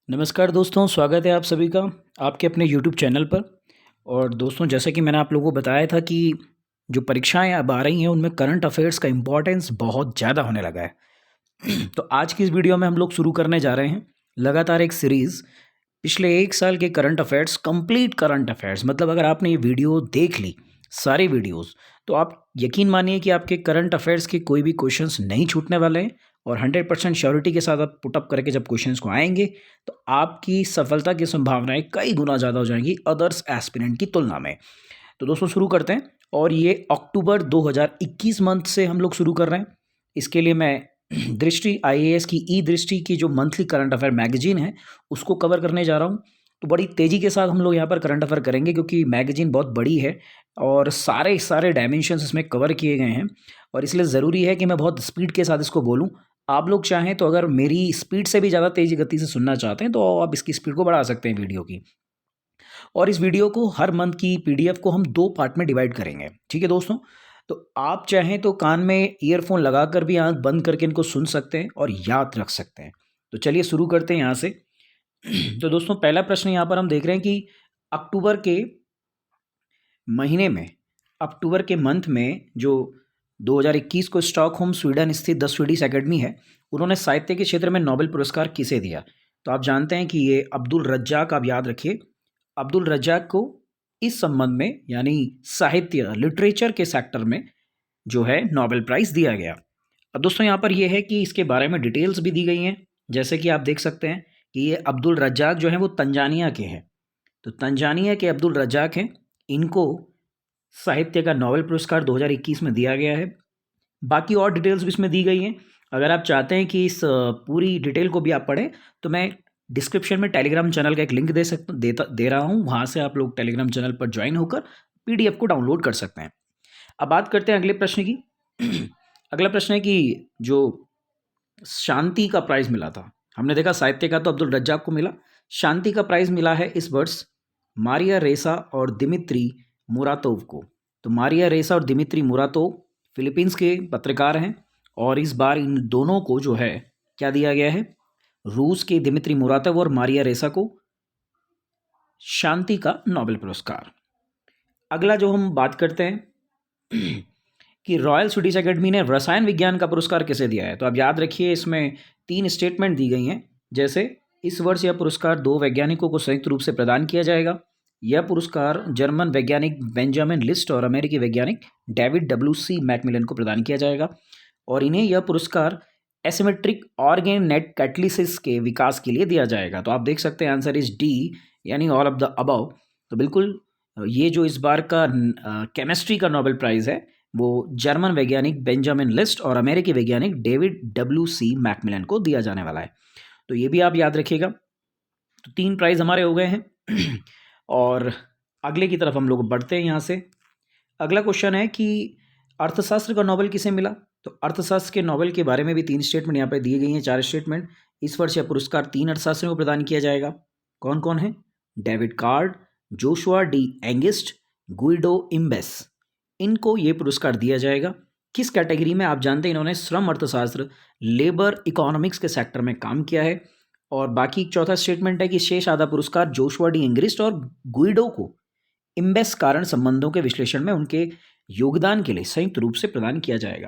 नमस्कार दोस्तों, स्वागत है आप सभी का आपके अपने यूट्यूब चैनल पर। और दोस्तों, जैसे कि मैंने आप लोगों को बताया था कि जो परीक्षाएं अब आ रही हैं उनमें करंट अफेयर्स का इम्पोर्टेंस बहुत ज़्यादा होने लगा है। तो आज की इस वीडियो में हम लोग शुरू करने जा रहे हैं लगातार एक सीरीज़ पिछले 1 साल के current affairs, complete current affairs. मतलब अगर आपने ये वीडियो देख ली, सारे वीडियोस, तो आप यकीन मानिए कि आपके करंट अफेयर्स के कोई भी क्वेश्चंस नहीं छूटने वाले हैं। और 100% श्योरिटी के साथ आप पुटअप करके जब क्वेश्चंस को आएंगे तो आपकी सफलता की संभावनाएं कई गुना ज़्यादा हो जाएंगी अदर्स एस्पिरेंट की तुलना में। तो दोस्तों शुरू करते हैं। और ये अक्टूबर 2021 मंथ से हम लोग शुरू कर रहे हैं। इसके लिए मैं दृष्टि आईएएस की ई दृष्टि की जो मंथली करंट अफेयर मैगजीन है उसको कवर करने जा रहा हूँ। तो बड़ी तेज़ी के साथ हम लोग यहाँ पर करंट अफेयर करेंगे क्योंकि मैगजीन बहुत बड़ी है और सारे सारे डायमेंशंस इसमें कवर किए गए हैं। और इसलिए ज़रूरी है कि मैं बहुत स्पीड के साथ इसको बोलूँ। आप लोग चाहें तो अगर मेरी स्पीड से भी ज़्यादा तेज़ गति से सुनना चाहते हैं तो आप इसकी स्पीड को बढ़ा सकते हैं वीडियो की। और इस वीडियो को हर मंथ की पीडीएफ को हम 2 पार्ट में डिवाइड करेंगे। ठीक है दोस्तों? तो आप चाहें तो कान में ईयरफ़ोन लगाकर भी आँख बंद करके इनको सुन सकते हैं और याद रख सकते हैं। तो चलिए शुरू करते हैं यहाँ से। तो दोस्तों पहला प्रश्न यहाँ पर हम देख रहे हैं कि अक्टूबर के महीने में, अक्टूबर के मंथ में जो 2021 को स्टॉकहोम स्वीडन स्थित द स्वीडिश एकेडमी है, उन्होंने साहित्य के क्षेत्र में नोबेल पुरस्कार किसे दिया? तो आप जानते हैं कि ये अब्दुल रज्जाक, आप याद रखिए, अब्दुल रज्जाक को इस संबंध में यानी साहित्य लिटरेचर के सेक्टर में जो है नोबेल प्राइज़ दिया गया। अब दोस्तों यहाँ पर यह है कि इसके बारे में डिटेल्स भी दी गई हैं। जैसे कि आप देख सकते हैं कि ये अब्दुल रज्जाक जो हैं वो तंजानिया के हैं। तो तंजानिया के अब्दुल रज्जाक हैं, इनको साहित्य का नोबेल पुरस्कार 2021 में दिया गया है। बाकी और डिटेल्स भी इसमें दी गई हैं। अगर आप चाहते हैं कि इस पूरी डिटेल को भी आप पढ़ें तो मैं डिस्क्रिप्शन में टेलीग्राम चैनल का एक लिंक दे रहा हूँ। वहाँ से आप लोग टेलीग्राम चैनल पर ज्वाइन होकर पीडीएफ को डाउनलोड कर सकते हैं। अब बात करते हैं अगले प्रश्न की। अगला प्रश्न है कि जो शांति का प्राइज़ मिला था, हमने देखा साहित्य का तो अब्दुल रज्जाक को मिला, शांति का प्राइज़ मिला है इस वर्ष मारिया रेसा और दिमित्री मुरातोव को। तो मारिया रेसा और दिमित्री मुरातोव फिलीपींस के पत्रकार हैं और इस बार इन दोनों को जो है क्या दिया गया है? रूस के दिमित्री मुरातोव और मारिया रेसा को शांति का नोबेल पुरस्कार। अगला जो हम बात करते हैं कि रॉयल स्वीडिश एकेडमी ने रसायन विज्ञान का पुरस्कार किसे दिया है? तो आप याद रखिए, इसमें 3 स्टेटमेंट दी गई हैं। जैसे इस वर्ष यह पुरस्कार 2 वैज्ञानिकों को संयुक्त रूप से प्रदान किया जाएगा। यह पुरस्कार जर्मन वैज्ञानिक बेंजामिन लिस्ट और अमेरिकी वैज्ञानिक डेविड डब्ल्यू.सी. मैकमिलन को प्रदान किया जाएगा। और इन्हें यह पुरस्कार एसिमेट्रिक ऑर्गेन नेट कैटलिसिस के विकास के लिए दिया जाएगा। तो आप देख सकते हैं आंसर इज डी, यानी ऑल ऑफ द अबव। तो बिल्कुल ये जो इस बार का केमिस्ट्री का नोबेल प्राइज़ है वो जर्मन वैज्ञानिक बेंजामिन लिस्ट और अमेरिकी वैज्ञानिक डेविड डब्ल्यू.सी. मैकमिलन को दिया जाने वाला है। तो ये भी आप याद रखिएगा। तो 3 प्राइज़ हमारे हो गए हैं। और अगले की तरफ हम लोग बढ़ते हैं यहाँ से। अगला क्वेश्चन है कि अर्थशास्त्र का नोबेल किसे मिला? तो अर्थशास्त्र के नोबेल के बारे में भी 3 स्टेटमेंट यहाँ पे दिए गई हैं, 4 स्टेटमेंट। इस वर्ष यह पुरस्कार 3 अर्थशास्त्रियों को प्रदान किया जाएगा। कौन कौन है? David Card, Joshua D Angrist, Guido Imbens, इनको ये पुरस्कार दिया जाएगा। किस कैटेगरी में? आप जानते हैं इन्होंने श्रम अर्थशास्त्र, लेबर इकोनॉमिक्स के सेक्टर में काम किया है। और बाकी चौथा स्टेटमेंट है कि शेष आधा पुरस्कार जोशुआ डी एंग्रिस्ट और गुइडो को इम्बेस कारण संबंधों के विश्लेषण में उनके योगदान के लिए संयुक्त रूप से प्रदान किया जाएगा।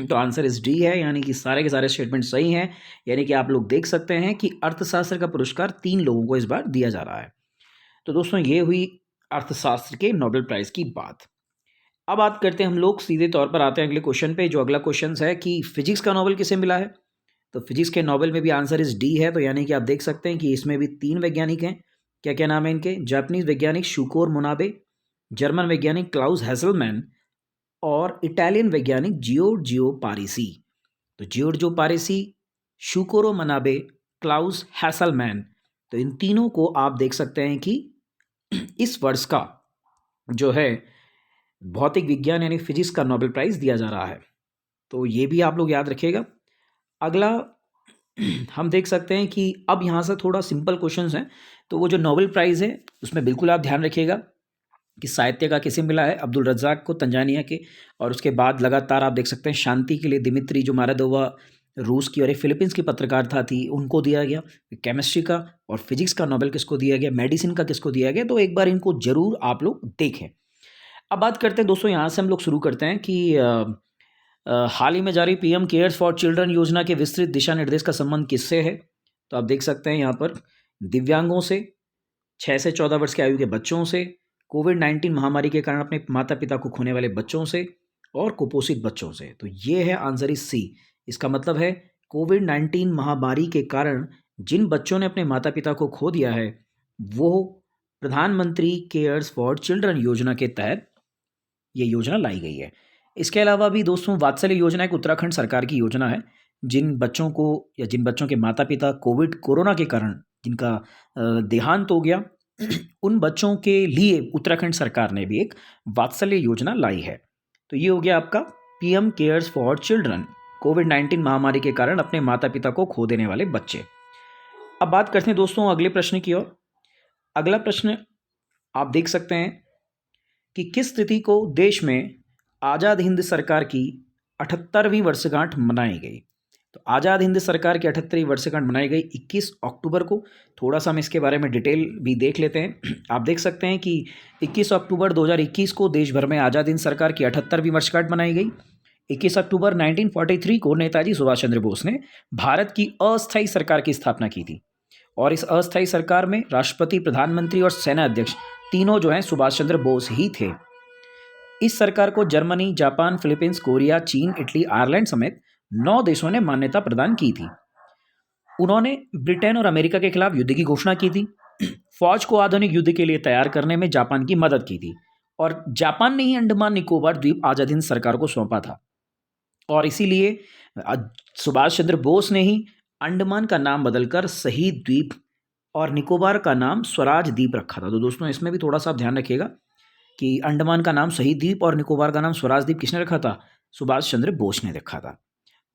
तो आंसर इस डी है, यानी कि सारे के सारे स्टेटमेंट सही हैं। यानी कि आप लोग देख सकते हैं कि अर्थशास्त्र का पुरस्कार 3 लोगों को इस बार दिया जा रहा है। तो दोस्तों ये हुई अर्थशास्त्र के नोबेल प्राइज़ की बात। अब बात करते हैं हम लोग, सीधे तौर पर आते हैं अगले क्वेश्चन पे। जो अगला क्वेश्चन है कि फिजिक्स का नोबेल किसे मिला है? तो फिजिक्स के नोबेल में भी आंसर इस डी है। तो यानी कि आप देख सकते हैं कि इसमें भी 3 वैज्ञानिक हैं। क्या क्या नाम है इनके? जापानीज वैज्ञानिक शुकोर मुनाबे, जर्मन वैज्ञानिक क्लाउस हैसलमैन और इटालियन वैज्ञानिक जियोर्जियो पारिसी। तो जियोर्जियो पारिसी, शुकोरो मनाबे, क्लाउस हैसलमैन, तो इन तीनों को आप देख सकते हैं कि इस वर्ष का जो है भौतिक विज्ञान यानी फिजिक्स का नोबेल प्राइज़ दिया जा रहा है। तो ये भी आप लोग याद रखिएगा। अगला हम देख सकते हैं कि अब यहाँ से थोड़ा सिंपल क्वेश्चंस हैं। तो वो जो नोबेल प्राइज़ है उसमें बिल्कुल आप ध्यान रखिएगा कि साहित्य का किसे मिला है? अब्दुल रज़्ज़ाक को, तंजानिया के। और उसके बाद लगातार आप देख सकते हैं शांति के लिए दिमित्री जो मारादोवा रूस की और एक फिलीपींस की पत्रकारिता थी, उनको दिया गया। केमिस्ट्री का और फिजिक्स का नोबेल किसको दिया गया, मेडिसिन का किसको दिया गया, तो एक बार इनको ज़रूर आप लोग देखें। अब बात करते हैं दोस्तों, यहाँ से हम लोग शुरू करते हैं कि हाल ही में जारी पीएम केयर्स फॉर चिल्ड्रन योजना के विस्तृत दिशा निर्देश का संबंध किससे है। तो आप देख सकते हैं यहाँ पर दिव्यांगों से, 6 से 14 वर्ष की आयु के बच्चों से, कोविड-19 महामारी के कारण अपने माता-पिता को खोने वाले बच्चों से और कुपोषित बच्चों से। तो ये है आंसर इज सी। इसका मतलब है कोविड-19 महामारी के कारण जिन बच्चों ने अपने माता-पिता को खो दिया है, वो प्रधानमंत्री केयर्स फॉर चिल्ड्रन योजना के तहत ये योजना लाई गई है। इसके अलावा भी दोस्तों वात्सल्य योजना एक उत्तराखंड सरकार की योजना है। जिन बच्चों को या जिन बच्चों के माता-पिता कोरोना के कारण जिनका देहांत हो गया, उन बच्चों के लिए उत्तराखंड सरकार ने भी एक वात्सल्य योजना लाई है। तो ये हो गया आपका पीएम केयर्स फॉर चिल्ड्रन, कोविड-19 महामारी के कारण अपने माता-पिता को खो देने वाले बच्चे। अब बात करते हैं दोस्तों अगले प्रश्न की ओर। अगला प्रश्न आप देख सकते हैं कि किस तिथि को देश में आज़ाद हिंद सरकार की 78वीं वर्षगांठ मनाई गई। तो आज़ाद हिंद सरकार की 78वीं वर्षगांठ मनाई गई 21 अक्टूबर को। थोड़ा सा हम इसके बारे में डिटेल भी देख लेते हैं। आप देख सकते हैं कि 21 अक्टूबर 2021 को देश भर में आज़ाद हिंद सरकार की 78वीं वर्षगांठ मनाई गई। 21 अक्टूबर 1943 को नेताजी सुभाष चंद्र बोस ने भारत की अस्थायी सरकार की स्थापना की थी और इस अस्थायी सरकार में राष्ट्रपति, प्रधानमंत्री और सेना अध्यक्ष तीनों जो हैं सुभाष चंद्र बोस ही थे। इस सरकार को जर्मनी, जापान, फिलीपींस, कोरिया, चीन, इटली, आयरलैंड समेत 9 देशों ने मान्यता प्रदान की थी। उन्होंने ब्रिटेन और अमेरिका के खिलाफ युद्ध की घोषणा की थी। फौज को आधुनिक युद्ध के लिए तैयार करने में जापान की मदद की थी और जापान ने ही अंडमान निकोबार द्वीप आजाद हिंद सरकार को सौंपा था और इसीलिए सुभाष चंद्र बोस ने ही अंडमान का नाम बदलकर शहीद द्वीप और निकोबार का नाम स्वराज द्वीप रखा था। तो दोस्तों इसमें भी थोड़ा सा ध्यान रखिएगा कि अंडमान का नाम शहीद द्वीप और निकोबार का नाम स्वराज द्वीप किसने रखा था, सुभाष चंद्र बोस ने रखा था।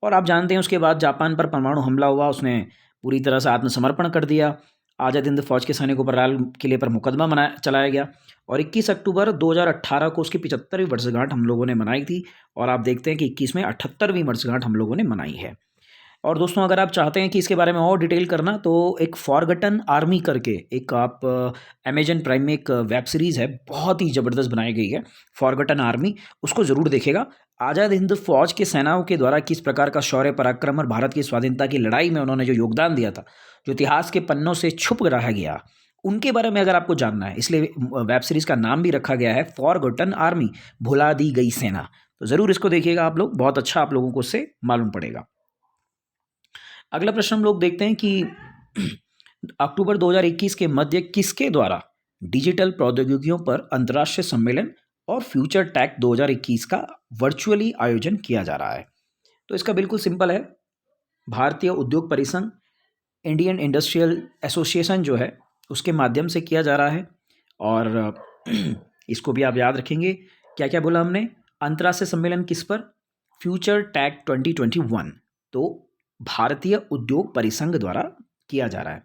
और आप जानते हैं उसके बाद जापान पर परमाणु हमला हुआ, उसने पूरी तरह से आत्मसमर्पण कर दिया। आज़ाद हिंद फौज के सैनिकों पर लाल किले पर मुकदमा चलाया गया और 21 अक्टूबर 2018 को उसकी 75वीं वर्षगांठ हम लोगों ने मनाई थी और आप देखते हैं कि 21 में 78वीं वर्षगांठ हम लोगों ने मनाई है। और दोस्तों अगर आप चाहते हैं कि इसके बारे में और डिटेल करना तो एक फॉरगटन आर्मी करके एक आप अमेजन प्राइम में एक वेब सीरीज़ है, बहुत ही ज़बरदस्त बनाई गई है फॉरगटन आर्मी, उसको ज़रूर देखेगा। आज़ाद हिंद फौज के सेनाओं के द्वारा किस प्रकार का शौर्य पराक्रम और भारत की स्वाधीनता की लड़ाई में उन्होंने जो योगदान दिया था, जो इतिहास के पन्नों से छुप रह गया, उनके बारे में अगर आपको जानना है, इसलिए वेब सीरीज़ का नाम भी रखा गया है फॉरगॉटन आर्मी, भुला दी गई सेना। तो ज़रूर इसको देखिएगा आप लोग, बहुत अच्छा आप लोगों को उससे मालूम पड़ेगा। अगला प्रश्न हम लोग देखते हैं कि अक्टूबर 2021 के मध्य किसके द्वारा डिजिटल प्रौद्योगिकियों पर अंतर्राष्ट्रीय सम्मेलन और फ्यूचर टेक 2021 का वर्चुअली आयोजन किया जा रहा है। तो इसका बिल्कुल सिंपल है, भारतीय उद्योग परिसंघ, इंडियन इंडस्ट्रियल एसोसिएशन जो है उसके माध्यम से किया जा रहा है। और इसको भी आप याद रखेंगे, क्या क्या बोला हमने, अंतर्राष्ट्रीय सम्मेलन किस पर, फ्यूचर टेक 2021, तो भारतीय उद्योग परिसंघ द्वारा किया जा रहा है।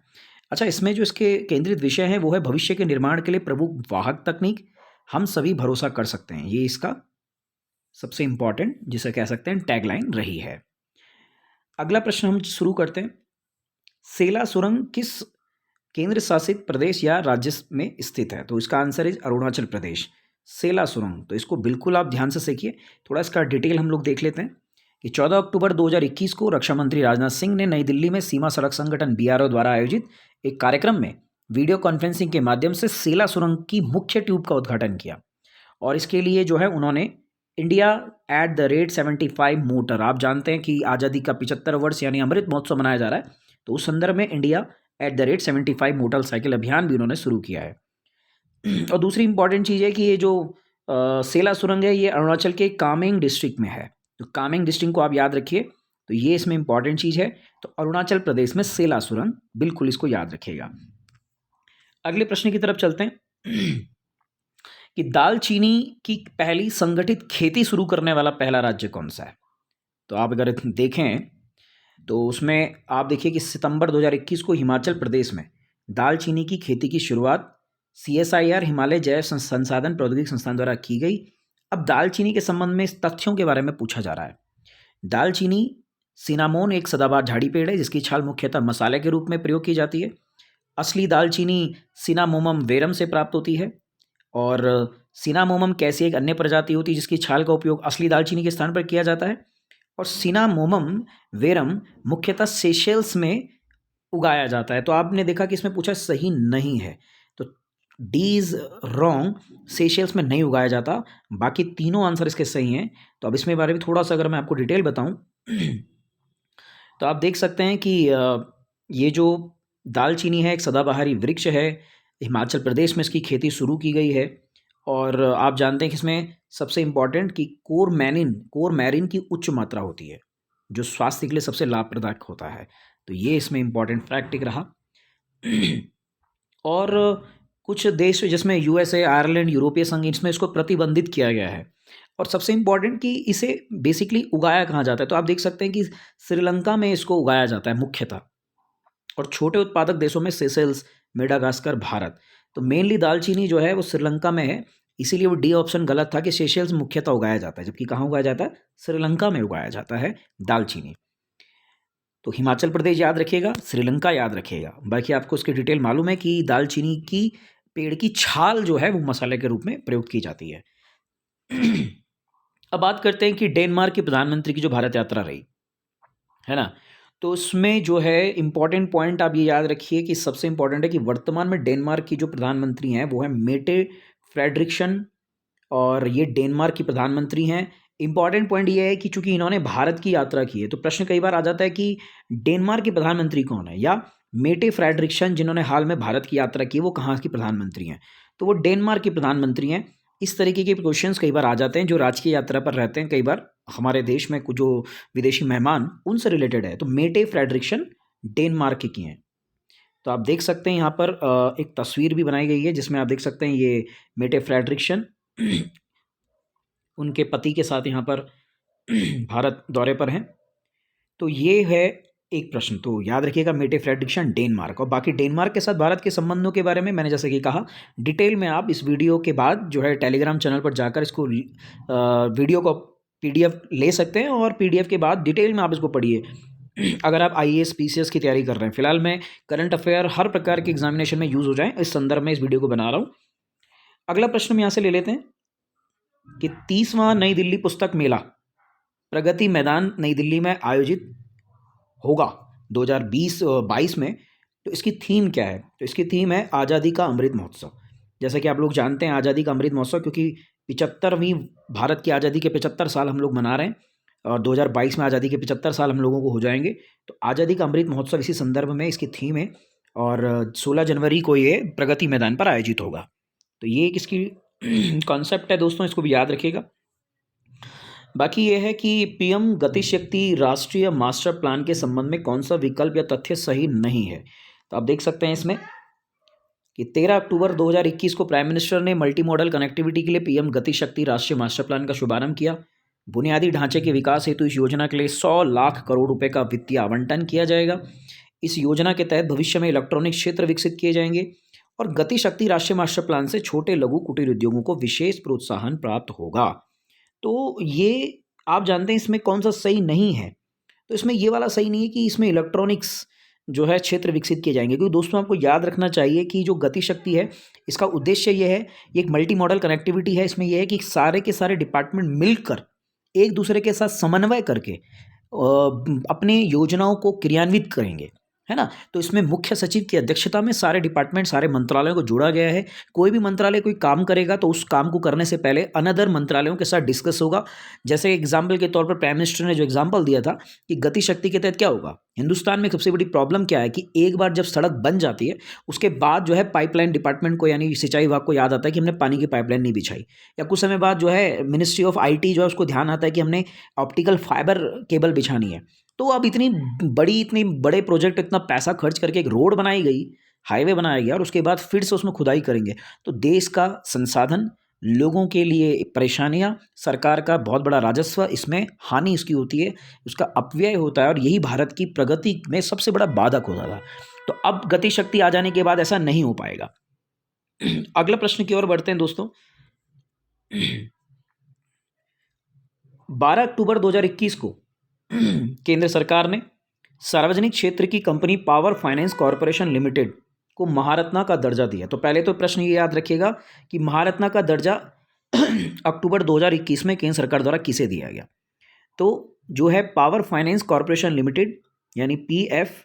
अच्छा, इसमें जो इसके केंद्रित विषय हैं वो है भविष्य के निर्माण के लिए प्रमुख वाहक तकनीक, हम सभी भरोसा कर सकते हैं। ये इसका सबसे इंपॉर्टेंट जिसे कह सकते हैं टैगलाइन रही है। अगला प्रश्न हम शुरू करते हैं, सेला सुरंग किस केंद्र शासित प्रदेश या राज्य में स्थित है। तो इसका आंसर है अरुणाचल प्रदेश, सेला सुरंग। तो इसको बिल्कुल आप ध्यान से सीखिए, थोड़ा इसका डिटेल हम लोग देख लेते हैं कि 14 अक्टूबर 2021 को रक्षा मंत्री राजनाथ सिंह ने नई दिल्ली में सीमा सड़क संगठन बीआरओ द्वारा आयोजित एक कार्यक्रम में वीडियो कॉन्फ्रेंसिंग के माध्यम से सेला सुरंग की मुख्य ट्यूब का उद्घाटन किया और इसके लिए जो है उन्होंने इंडिया @75 मोटर, आप जानते हैं कि आज़ादी का 75 वर्ष यानी अमृत महोत्सव मनाया जा रहा है, तो उस संदर्भ में इंडिया @75 मोटरसाइकिल अभियान भी उन्होंने शुरू किया है। और दूसरी इंपॉर्टेंट चीज़ है कि ये जो सेला सुरंग है ये अरुणाचल के कामेंग डिस्ट्रिक्ट में है। तो कामेंग डिस्ट्रिक्ट को आप याद रखिए, तो ये इसमें इंपॉर्टेंट चीज़ है। तो अरुणाचल प्रदेश में सेला सुरंग, बिल्कुल इसको याद रखिएगा। अगले प्रश्न की तरफ चलते हैं कि दालचीनी की पहली संगठित खेती शुरू करने वाला पहला राज्य कौन सा है। तो आप अगर देखें तो उसमें आप देखिए कि सितंबर 2021 को हिमाचल प्रदेश में दालचीनी की खेती की शुरुआत CSIR हिमालय जैव संसाधन प्रौद्योगिकी संस्थान द्वारा की गई। अब दालचीनी के संबंध में इस तथ्यों के बारे में पूछा जा रहा है। दालचीनी सिनामोन एक सदाबहार झाड़ी पेड़ है जिसकी छाल मुख्यतः मसाले के रूप में प्रयोग की जाती है। असली दालचीनी सिनामोमम वेरम से प्राप्त होती है। और सिनामोमम कैसी एक अन्य प्रजाति होती है जिसकी छाल का उपयोग असली दालचीनी के स्थान पर किया जाता है। और सिनामोमम वेरम मुख्यतः सेशेल्स में उगाया जाता है। तो आपने देखा कि इसमें पूछा सही नहीं है, तो डी इज़ रॉन्ग, सेशेल्स में नहीं उगाया जाता। बाकी तीनों आंसर इसके सही हैं। तो अब इसमें बारे में थोड़ा सा अगर मैं आपको डिटेल बताऊं तो आप देख सकते हैं कि ये जो दालचीनी है एक सदाबहारी वृक्ष है। हिमाचल प्रदेश में इसकी खेती शुरू की गई है। और आप जानते हैं कि इसमें सबसे इम्पॉर्टेंट कि कोरमैरिन की उच्च मात्रा होती है जो स्वास्थ्य के लिए सबसे लाभप्रदायक होता है। तो ये इसमें इम्पॉर्टेंट फैक्ट एक रहा। और कुछ देश जिसमें यूएसए, आयरलैंड, यूरोपीय संघ, इसमें इसको प्रतिबंधित किया गया है। और सबसे इम्पॉर्टेंट कि इसे बेसिकली उगाया कहाँ जाता है, तो आप देख सकते हैं कि श्रीलंका में इसको उगाया जाता है मुख्यतः। और छोटे उत्पादक देशों में सेशेल्स, मेडागास्कर, भारत। तो मेनली दालचीनी जो है वो श्रीलंका में है, इसीलिए वो डी ऑप्शन गलत था कि सेशेल्स मुख्यतः उगाया जाता है, जबकि कहाँ उगाया जाता है, श्रीलंका में उगाया जाता है दालचीनी। तो हिमाचल प्रदेश याद रखिएगा, श्रीलंका याद रखिएगा। बाकी आपको उसकी डिटेल मालूम है कि दालचीनी की पेड़ की छाल जो है वो मसाले के रूप में प्रयोग की जाती है। अब बात करते हैं कि डेनमार्क के प्रधानमंत्री की जो भारत यात्रा रही है ना, तो उसमें जो है इम्पॉर्टेंट पॉइंट आप ये याद रखिए कि सबसे इम्पॉर्टेंट है कि वर्तमान में डेनमार्क की जो प्रधानमंत्री हैं वो है मेटे फ्रेडरिक्सन, और ये डेनमार्क की प्रधानमंत्री हैं। इंपॉर्टेंट पॉइंट ये है कि चूंकि इन्होंने भारत की यात्रा की है, तो प्रश्न कई बार आ जाता है कि डेनमार्क के प्रधानमंत्री कौन है, या मेटे फ्रेडरिक्सन जिन्होंने हाल में भारत की यात्रा की वो कहाँ की प्रधानमंत्री हैं, तो वो डेनमार्क की प्रधानमंत्री हैं। इस तरीके के क्वेश्चंस कई बार आ जाते हैं जो राजकीय यात्रा पर रहते हैं, कई बार हमारे देश में कुछ जो विदेशी मेहमान उनसे रिलेटेड है। तो मेटे फ्रेडरिक्सन डेनमार्क की हैं। तो आप देख सकते हैं यहाँ पर एक तस्वीर भी बनाई गई है जिसमें आप देख सकते हैं ये मेटे फ्रेडरिक्सन उनके पति के साथ यहाँ पर भारत दौरे पर हैं। तो ये है एक प्रश्न, तो याद रखिएगा मेटे फ्रेडरिक्सन डेनमार्क। और बाकी डेनमार्क के साथ भारत के संबंधों के बारे में मैंने जैसे कि कहा डिटेल में आप इस वीडियो के बाद जो है टेलीग्राम चैनल पर जाकर इसको वीडियो को पीडीएफ ले सकते हैं, और पीडीएफ के बाद डिटेल में आप इसको पढ़िए अगर आप आईएएस पीसीएस की तैयारी कर रहे हैं। फिलहाल मैं करंट अफेयर हर प्रकार के एग्जामिनेशन में यूज़ हो जाए इस संदर्भ में इस वीडियो को बना रहा हूँ। अगला प्रश्न हम यहाँ से ले लेते हैं कि 30वां नई दिल्ली पुस्तक मेला प्रगति मैदान नई दिल्ली में आयोजित होगा 2022 में, तो इसकी थीम क्या है, तो इसकी थीम है आज़ादी का अमृत महोत्सव। जैसा कि आप लोग जानते हैं आज़ादी का अमृत महोत्सव, क्योंकि 75वीं भारत की आज़ादी के 75 साल हम लोग मना रहे हैं, और 2022 में आज़ादी के 75 साल हम लोगों को हो जाएंगे। तो आज़ादी का अमृत महोत्सव इसी संदर्भ में इसकी थीम है, और 16 जनवरी को ये प्रगति मैदान पर आयोजित होगा। तो ये एक इसकी कॉन्सेप्ट है दोस्तों, इसको भी याद रखिएगा। बाकी ये है कि पीएम गति शक्ति राष्ट्रीय मास्टर प्लान के संबंध में कौन सा विकल्प या तथ्य सही नहीं है, तो आप देख सकते हैं इसमें कि 13 अक्टूबर 2021 को प्राइम मिनिस्टर ने मल्टी मॉडल कनेक्टिविटी के लिए पीएम गति शक्ति राष्ट्रीय मास्टर प्लान का शुभारंभ किया। बुनियादी ढांचे के विकास हेतु इस योजना के लिए 100 लाख करोड़ रुपए का वित्तीय आवंटन किया जाएगा। इस योजना के तहत भविष्य में इलेक्ट्रॉनिक क्षेत्र विकसित किए जाएंगे, और गति शक्ति राष्ट्रीय मास्टर प्लान से छोटे लघु कुटीर उद्योगों को विशेष प्रोत्साहन प्राप्त होगा। तो ये आप जानते हैं इसमें कौन सा सही नहीं है, तो इसमें ये वाला सही नहीं है कि इसमें इलेक्ट्रॉनिक्स जो है क्षेत्र विकसित किए जाएंगे, क्योंकि दोस्तों आपको याद रखना चाहिए कि जो गति शक्ति है इसका उद्देश्य ये है, ये एक मल्टी मॉडल कनेक्टिविटी है। इसमें यह है कि सारे के सारे डिपार्टमेंट मिलकर एक दूसरे के साथ समन्वय करके अपने योजनाओं को क्रियान्वित करेंगे, है ना। तो इसमें मुख्य सचिव की अध्यक्षता में सारे डिपार्टमेंट, सारे मंत्रालयों को जोड़ा गया है। कोई भी मंत्रालय कोई काम करेगा तो उस काम को करने से पहले अनदर मंत्रालयों के साथ डिस्कस होगा। जैसे एग्जाम्पल के तौर पर प्राइम मिनिस्टर ने जो एग्जाम्पल दिया था कि गति शक्ति के तहत क्या होगा, हिंदुस्तान में सबसे बड़ी प्रॉब्लम क्या है कि एक बार जब सड़क बन जाती है उसके बाद जो है पाइपलाइन डिपार्टमेंट को यानी सिंचाई विभाग को याद आता है कि हमने पानी की पाइपलाइन नहीं बिछाई, या कुछ समय बाद जो है मिनिस्ट्री ऑफ आईटी जो है उसको ध्यान आता है कि हमने ऑप्टिकल फाइबर केबल बिछानी है। तो अब इतनी बड़े प्रोजेक्ट, इतना पैसा खर्च करके एक रोड बनाई गई, हाईवे बनाया गया, और उसके बाद फिर से उसमें खुदाई करेंगे, तो देश का संसाधन, लोगों के लिए परेशानियां, सरकार का बहुत बड़ा राजस्व, इसमें हानि इसकी होती है, उसका अपव्यय होता है, और यही भारत की प्रगति में सबसे बड़ा बाधक होता था। तो अब गति शक्ति आ जाने के बाद ऐसा नहीं हो पाएगा। अगला प्रश्न की ओर बढ़ते हैं दोस्तों। 12 अक्टूबर 2021 को केंद्र सरकार ने सार्वजनिक क्षेत्र की company power finance corporation limited को महारत्ना का दर्जा दिया। तो पहले तो प्रश्न ये याद रखिएगा कि महारत्ना का दर्जा अक्टूबर 2021 में केंद्र सरकार द्वारा किसे दिया गया। तो जो है पावर फाइनेंस कॉरपोरेशन लिमिटेड यानी PFCL,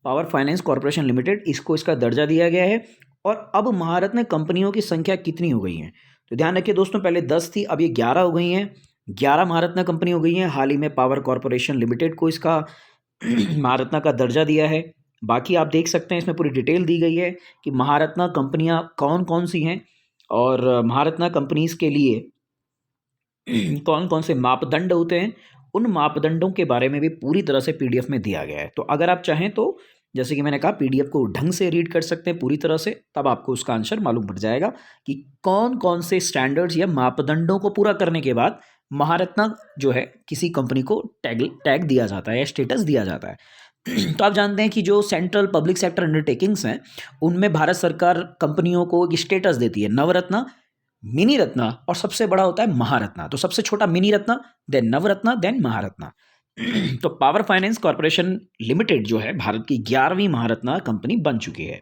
power finance corporation limited, इसको इसका दर्जा दिया गया है। और अब महारत्न कंपनियों की संख्या कितनी हो गई है? तो ध्यान रखिए दोस्तों, पहले 10 थी, अब ये 11 हो गई हैं। 11 महारत्न कंपनी हो गई हैं। हाल ही में पावर कॉरपोरेशन लिमिटेड को इसका महारत्ना का दर्जा दिया है। बाकी आप देख सकते हैं इसमें पूरी डिटेल दी गई है कि महारत्ना कंपनियां कौन कौन सी हैं और महारत्ना कंपनीज के लिए कौन कौन से मापदंड होते हैं, उन मापदंडों के बारे में भी पूरी तरह से PDF में दिया गया है। तो अगर आप चाहें तो जैसे कि मैंने कहा PDF को ढंग से रीड कर सकते हैं पूरी तरह से, तब आपको उसका आंसर मालूम पड़ जाएगा कि कौन कौन से स्टैंडर्ड्स या मापदंडों को पूरा करने के बाद महारत्ना जो है किसी कंपनी को टैग दिया जाता है या स्टेटस दिया जाता है। तो आप जानते हैं कि जो सेंट्रल पब्लिक सेक्टर अंडरटेकिंग्स हैं उनमें भारत सरकार कंपनियों को एक स्टेटस देती है, नवरत्ना, मिनी रत्ना और सबसे बड़ा होता है महारत्ना। तो सबसे छोटा mini Ratna, then Navratna, then Maharatna. तो पावर फाइनेंस कॉरपोरेशन लिमिटेड जो है भारत की 11वीं महारत्ना कंपनी बन चुकी है।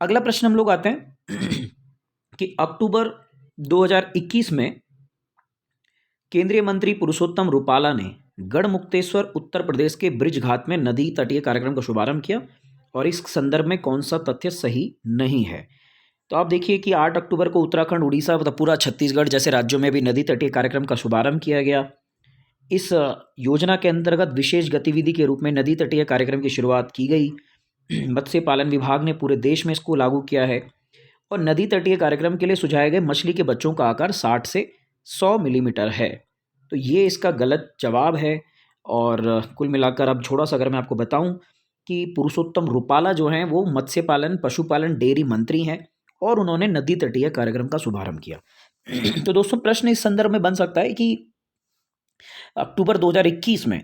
अगला प्रश्न हम लोग आते हैं कि अक्टूबर 2021 में केंद्रीय मंत्री पुरुषोत्तम रूपाला ने गढ़मुक्तेश्वर उत्तर प्रदेश के ब्रिज घाट में नदी तटीय कार्यक्रम का शुभारंभ किया और इस संदर्भ में कौन सा तथ्य सही नहीं है? तो आप देखिए कि 8 अक्टूबर को उत्तराखंड, उड़ीसा तथा पूरा छत्तीसगढ़ जैसे राज्यों में भी नदी तटीय कार्यक्रम का शुभारंभ किया गया। इस योजना के अंतर्गत विशेष गतिविधि के रूप में नदी तटीय कार्यक्रम की शुरुआत की गई। मत्स्य पालन विभाग ने पूरे देश में इसको लागू किया है और नदी तटीय कार्यक्रम के लिए सुझाए गए मछली के बच्चों का आकार 60 से 100 मिलीमीटर है। तो ये इसका गलत जवाब है। और कुल मिलाकर अब थोड़ा सा अगर मैं आपको बताऊं कि पुरुषोत्तम रूपाला जो हैं वो मत्स्य पालन, पशुपालन, डेयरी मंत्री हैं और उन्होंने नदी तटीय कार्यक्रम का शुभारंभ किया। तो दोस्तों प्रश्न इस संदर्भ में बन सकता है कि अक्टूबर 2021 में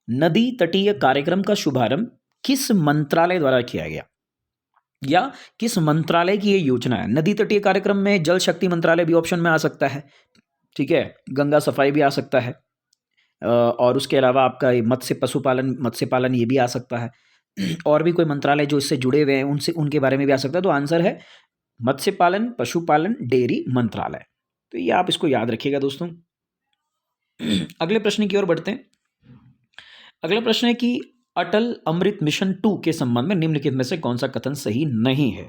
नदी तटीय कार्यक्रम का शुभारंभ किस मंत्रालय द्वारा किया गया या किस मंत्रालय की ये योजना है? नदी तटीय कार्यक्रम में जल शक्ति मंत्रालय भी ऑप्शन में आ सकता है, ठीक है, गंगा सफाई भी आ सकता है, और उसके अलावा आपका मत्स्य पालन ये भी आ सकता है, और भी कोई मंत्रालय जो इससे जुड़े हुए हैं उनसे उनके बारे में भी आ सकता है। तो आंसर है मत्स्य पालन, पशुपालन, डेयरी मंत्रालय। तो ये आप इसको याद रखिएगा दोस्तों। अगले प्रश्न की ओर बढ़ते हैं। अगला प्रश्न है कि अटल अमृत मिशन 2 के संबंध में निम्नलिखित में से कौन सा कथन सही नहीं है?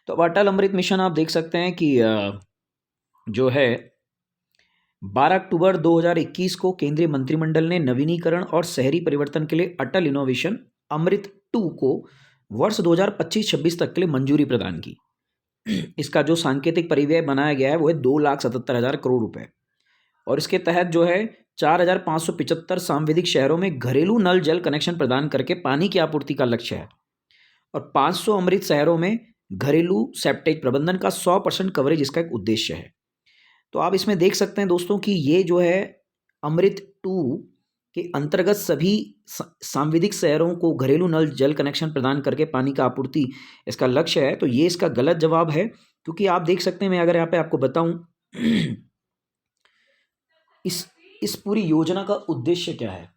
तो अटल अमृत मिशन आप देख सकते हैं कि जो है 12 अक्टूबर 2021 को केंद्रीय मंत्रिमंडल ने नवीनीकरण और शहरी परिवर्तन के लिए अटल इनोवेशन अमृत 2 को वर्ष 2025-26 तक के लिए मंजूरी प्रदान की। इसका जो सांकेतिक परिव्यय बनाया गया है वो है 2,77,000 करोड़ रुपए और इसके तहत जो है 4,575 सांविधिक शहरों में घरेलू नल जल कनेक्शन प्रदान करके पानी की आपूर्ति का लक्ष्य है और 500 अमृत शहरों में घरेलू सेप्टेज प्रबंधन का 100% कवरेज इसका एक उद्देश्य है। तो आप इसमें देख सकते हैं दोस्तों कि ये जो है अमृत 2 के अंतर्गत सभी सांविधिक शहरों को घरेलू नल जल कनेक्शन प्रदान करके पानी का आपूर्ति इसका लक्ष्य है। तो ये इसका गलत जवाब है, क्योंकि आप देख सकते हैं, मैं अगर यहाँ पे आपको बताऊं इस पूरी योजना का उद्देश्य क्या है।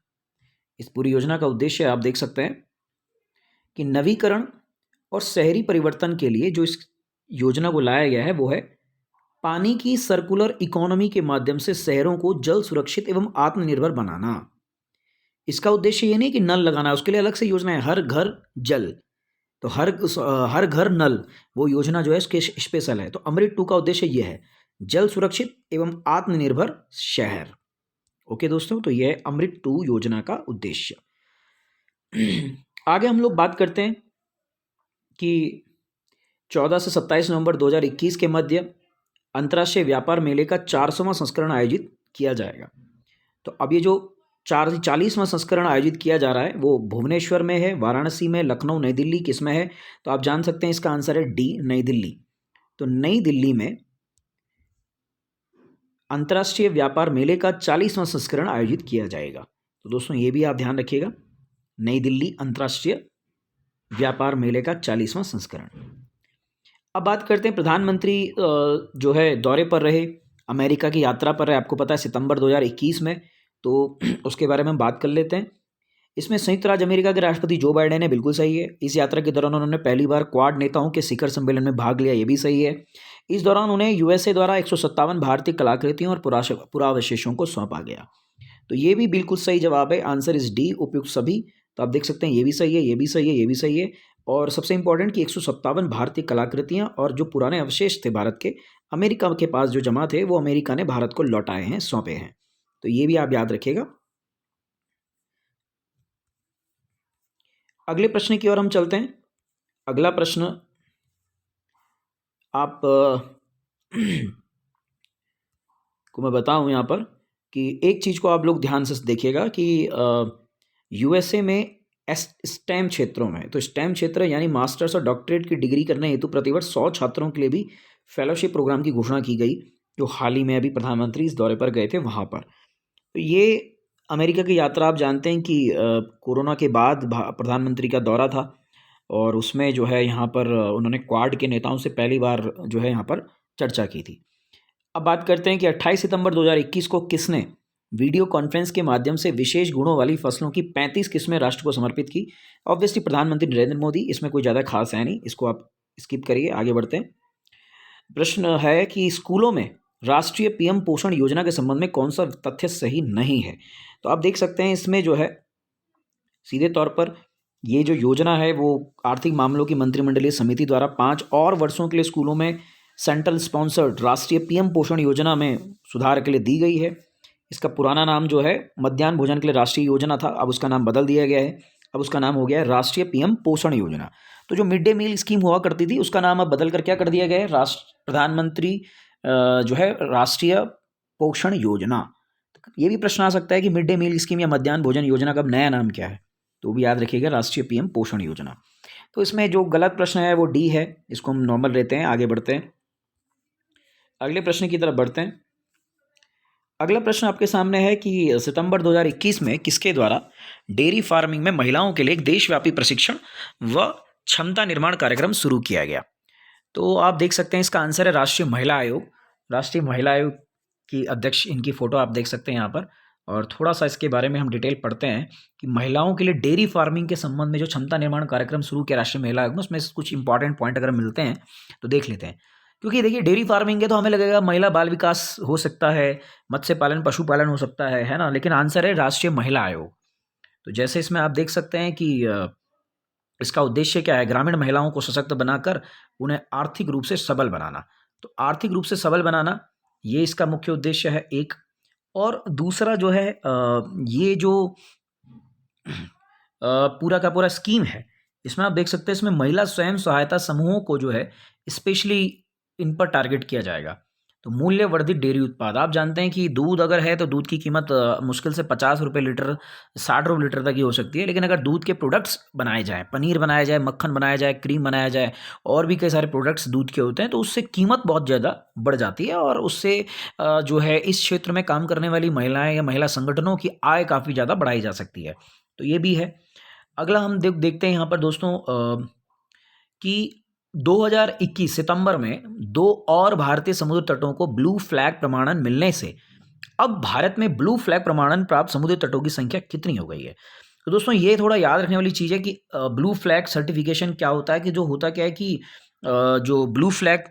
इस पूरी योजना का उद्देश्य आप देख सकते हैं कि नवीकरण और शहरी परिवर्तन के लिए जो इस योजना को लाया गया है वो है पानी की सर्कुलर इकोनॉमी के माध्यम से शहरों को जल सुरक्षित एवं आत्मनिर्भर बनाना। इसका उद्देश्य ये नहीं कि नल लगाना, उसके लिए अलग से योजना है, हर घर जल, तो हर घर नल, वो योजना जो है इसके स्पेशल है। तो अमृत 2 का उद्देश्य ये है, जल सुरक्षित एवं आत्मनिर्भर शहर। ओके दोस्तों, तो यह है अमृत 2 योजना का उद्देश्य। आगे हम लोग बात करते हैं कि 14 से 27 नवंबर 2021 के मध्य अंतर्राष्ट्रीय व्यापार मेले का 400वां संस्करण आयोजित किया जाएगा। तो अब ये जो 40वां संस्करण आयोजित किया जा रहा है वो भुवनेश्वर में है, वाराणसी में, लखनऊ, नई दिल्ली, किस में है? तो आप जान सकते हैं इसका आंसर है डी, नई दिल्ली। तो नई दिल्ली में अंतर्राष्ट्रीय व्यापार मेले का 40वां संस्करण आयोजित किया जाएगा। तो दोस्तों ये भी आप ध्यान रखिएगा, नई दिल्ली अंतर्राष्ट्रीय व्यापार मेले का 40वां संस्करण। अब बात करते हैं प्रधानमंत्री जो है दौरे पर रहे, अमेरिका की यात्रा पर रहे। आपको पता है सितंबर 2021 में तो उसके बारे में हम बात कर लेते हैं। इसमें संयुक्त राज्य अमेरिका के राष्ट्रपति जो बाइडेन है, बिल्कुल सही है। इस यात्रा के दौरान उन्होंने पहली बार क्वाड नेताओं के शिखर सम्मेलन में भाग लिया, ये भी सही है। इस दौरान उन्हें यूएसए द्वारा 157 भारतीय कलाकृतियों और पुरावशेषों को सौंपा गया। तो ये भी बिल्कुल सही जवाब है। आंसर इज डी, उपयुक्त सभी। तो आप देख सकते हैं ये भी सही है, ये भी सही है, ये भी सही है। और सबसे इंपॉर्टेंट कि 157 भारतीय कलाकृतियां और जो पुराने अवशेष थे भारत के, अमेरिका के पास जो जमा थे, वो अमेरिका ने भारत को लौटाए हैं, सौंपे हैं। तो ये भी आप याद रखिएगा। अगले प्रश्न की ओर हम चलते हैं। अगला प्रश्न आप को मैं बताऊं यहाँ पर कि एक चीज़ को आप लोग ध्यान से देखिएगा कि यूएसए में स्टेम क्षेत्रों में, तो स्टेम क्षेत्र यानी मास्टर्स और डॉक्टरेट की डिग्री करने हेतु प्रतिवर्ष 100 छात्रों के लिए भी फेलोशिप प्रोग्राम की घोषणा की गई, जो हाल ही में अभी प्रधानमंत्री इस दौरे पर गए थे वहाँ पर। तो ये अमेरिका की यात्रा आप जानते हैं कि कोरोना के बाद प्रधानमंत्री का दौरा था, और उसमें जो है यहाँ पर उन्होंने क्वाड के नेताओं से पहली बार जो है यहाँ पर चर्चा की थी। अब बात करते हैं कि 28 सितंबर 2021 को किसने वीडियो कॉन्फ्रेंस के माध्यम से विशेष गुणों वाली फसलों की 35 किस्में राष्ट्र को समर्पित की। ऑब्वियसली प्रधानमंत्री नरेंद्र मोदी, इसमें कोई ज़्यादा खास है नहीं, इसको आप स्किप करिए, आगे बढ़ते हैं। प्रश्न है कि स्कूलों में राष्ट्रीय पीएम पोषण योजना के संबंध में कौन सा तथ्य सही नहीं है। तो आप देख सकते हैं इसमें जो है सीधे तौर पर ये जो योजना है वो आर्थिक मामलों की मंत्रिमंडलीय समिति द्वारा 5 और वर्षों के लिए स्कूलों में सेंट्रल स्पॉन्सर्ड राष्ट्रीय पीएम पोषण योजना में सुधार के लिए दी गई है। इसका पुराना नाम जो है मध्याह्न भोजन के लिए राष्ट्रीय योजना था, अब उसका नाम बदल दिया गया है, अब उसका नाम हो गया है राष्ट्रीय पीएम पोषण योजना। तो जो मिड डे मील स्कीम हुआ करती थी उसका नाम अब बदल कर क्या कर दिया गया है, प्रधानमंत्री जो है राष्ट्रीय पोषण योजना। ये भी प्रश्न आ सकता है कि मिड डे मील स्कीम या मध्याह्न भोजन योजना का नया नाम क्या है, तो भी याद रखिएगा राष्ट्रीय पीएम पोषण योजना। तो इसमें जो गलत प्रश्न है वो डी है, इसको हम नॉर्मल लेते हैं, आगे बढ़ते हैं। अगले प्रश्न की तरफ बढ़ते हैं। अगला प्रश्न आपके सामने है कि सितंबर 2021 में किसके द्वारा डेयरी फार्मिंग में महिलाओं के लिए एक देशव्यापी प्रशिक्षण व क्षमता निर्माण कार्यक्रम शुरू किया गया। तो आप देख सकते हैं इसका आंसर है राष्ट्रीय महिला आयोग। राष्ट्रीय महिला आयोग की अध्यक्ष, इनकी फ़ोटो आप देख सकते हैं यहाँ पर। और थोड़ा सा इसके बारे में हम डिटेल पढ़ते हैं कि महिलाओं के लिए डेयरी फार्मिंग के संबंध में जो क्षमता निर्माण कार्यक्रम शुरू किया राष्ट्रीय महिला आयोग में, उसमें कुछ इंपॉर्टेंट पॉइंट अगर मिलते हैं तो देख लेते हैं। क्योंकि देखिए डेयरी फार्मिंग है तो हमें लगेगा महिला बाल विकास हो सकता है, मत्स्य पालन पशुपालन हो सकता है ना, लेकिन आंसर है राष्ट्रीय महिला आयोग। तो जैसे इसमें आप देख सकते हैं कि इसका उद्देश्य क्या है, ग्रामीण महिलाओं को सशक्त बनाकर उन्हें आर्थिक रूप से सबल बनाना। तो आर्थिक रूप से सबल बनाना ये इसका मुख्य उद्देश्य है एक। और दूसरा जो है ये जो पूरा का पूरा स्कीम है, इसमें आप देख सकते हैं इसमें महिला स्वयं सहायता समूहों को जो है स्पेशली इन पर टारगेट किया जाएगा। तो मूल्य वर्धित डेयरी उत्पाद, आप जानते हैं कि दूध अगर है तो दूध की कीमत मुश्किल से 50 रुपये लीटर, 60 रुपये लीटर तक ही हो सकती है, लेकिन अगर दूध के प्रोडक्ट्स बनाए जाएँ, पनीर बनाया जाए, मक्खन बनाया जाए, क्रीम बनाया जाए, और भी कई सारे प्रोडक्ट्स दूध के होते हैं, तो उससे कीमत बहुत ज़्यादा बढ़ जाती है, और उससे जो है इस क्षेत्र में काम करने वाली महिलाएं या महिला संगठनों की आय काफ़ी ज़्यादा बढ़ाई जा सकती है। तो ये भी है। अगला हम देखते हैं यहाँ पर दोस्तों कि 2021 सितंबर में 2 और भारतीय समुद्र तटों को ब्लू फ्लैग प्रमाणन मिलने से अब भारत में ब्लू फ्लैग प्रमाणन प्राप्त समुद्री तटों की संख्या कितनी हो गई है। तो दोस्तों ये थोड़ा याद रखने वाली चीज़ है कि ब्लू फ्लैग सर्टिफिकेशन क्या होता है, कि जो होता क्या है कि जो ब्लू फ्लैग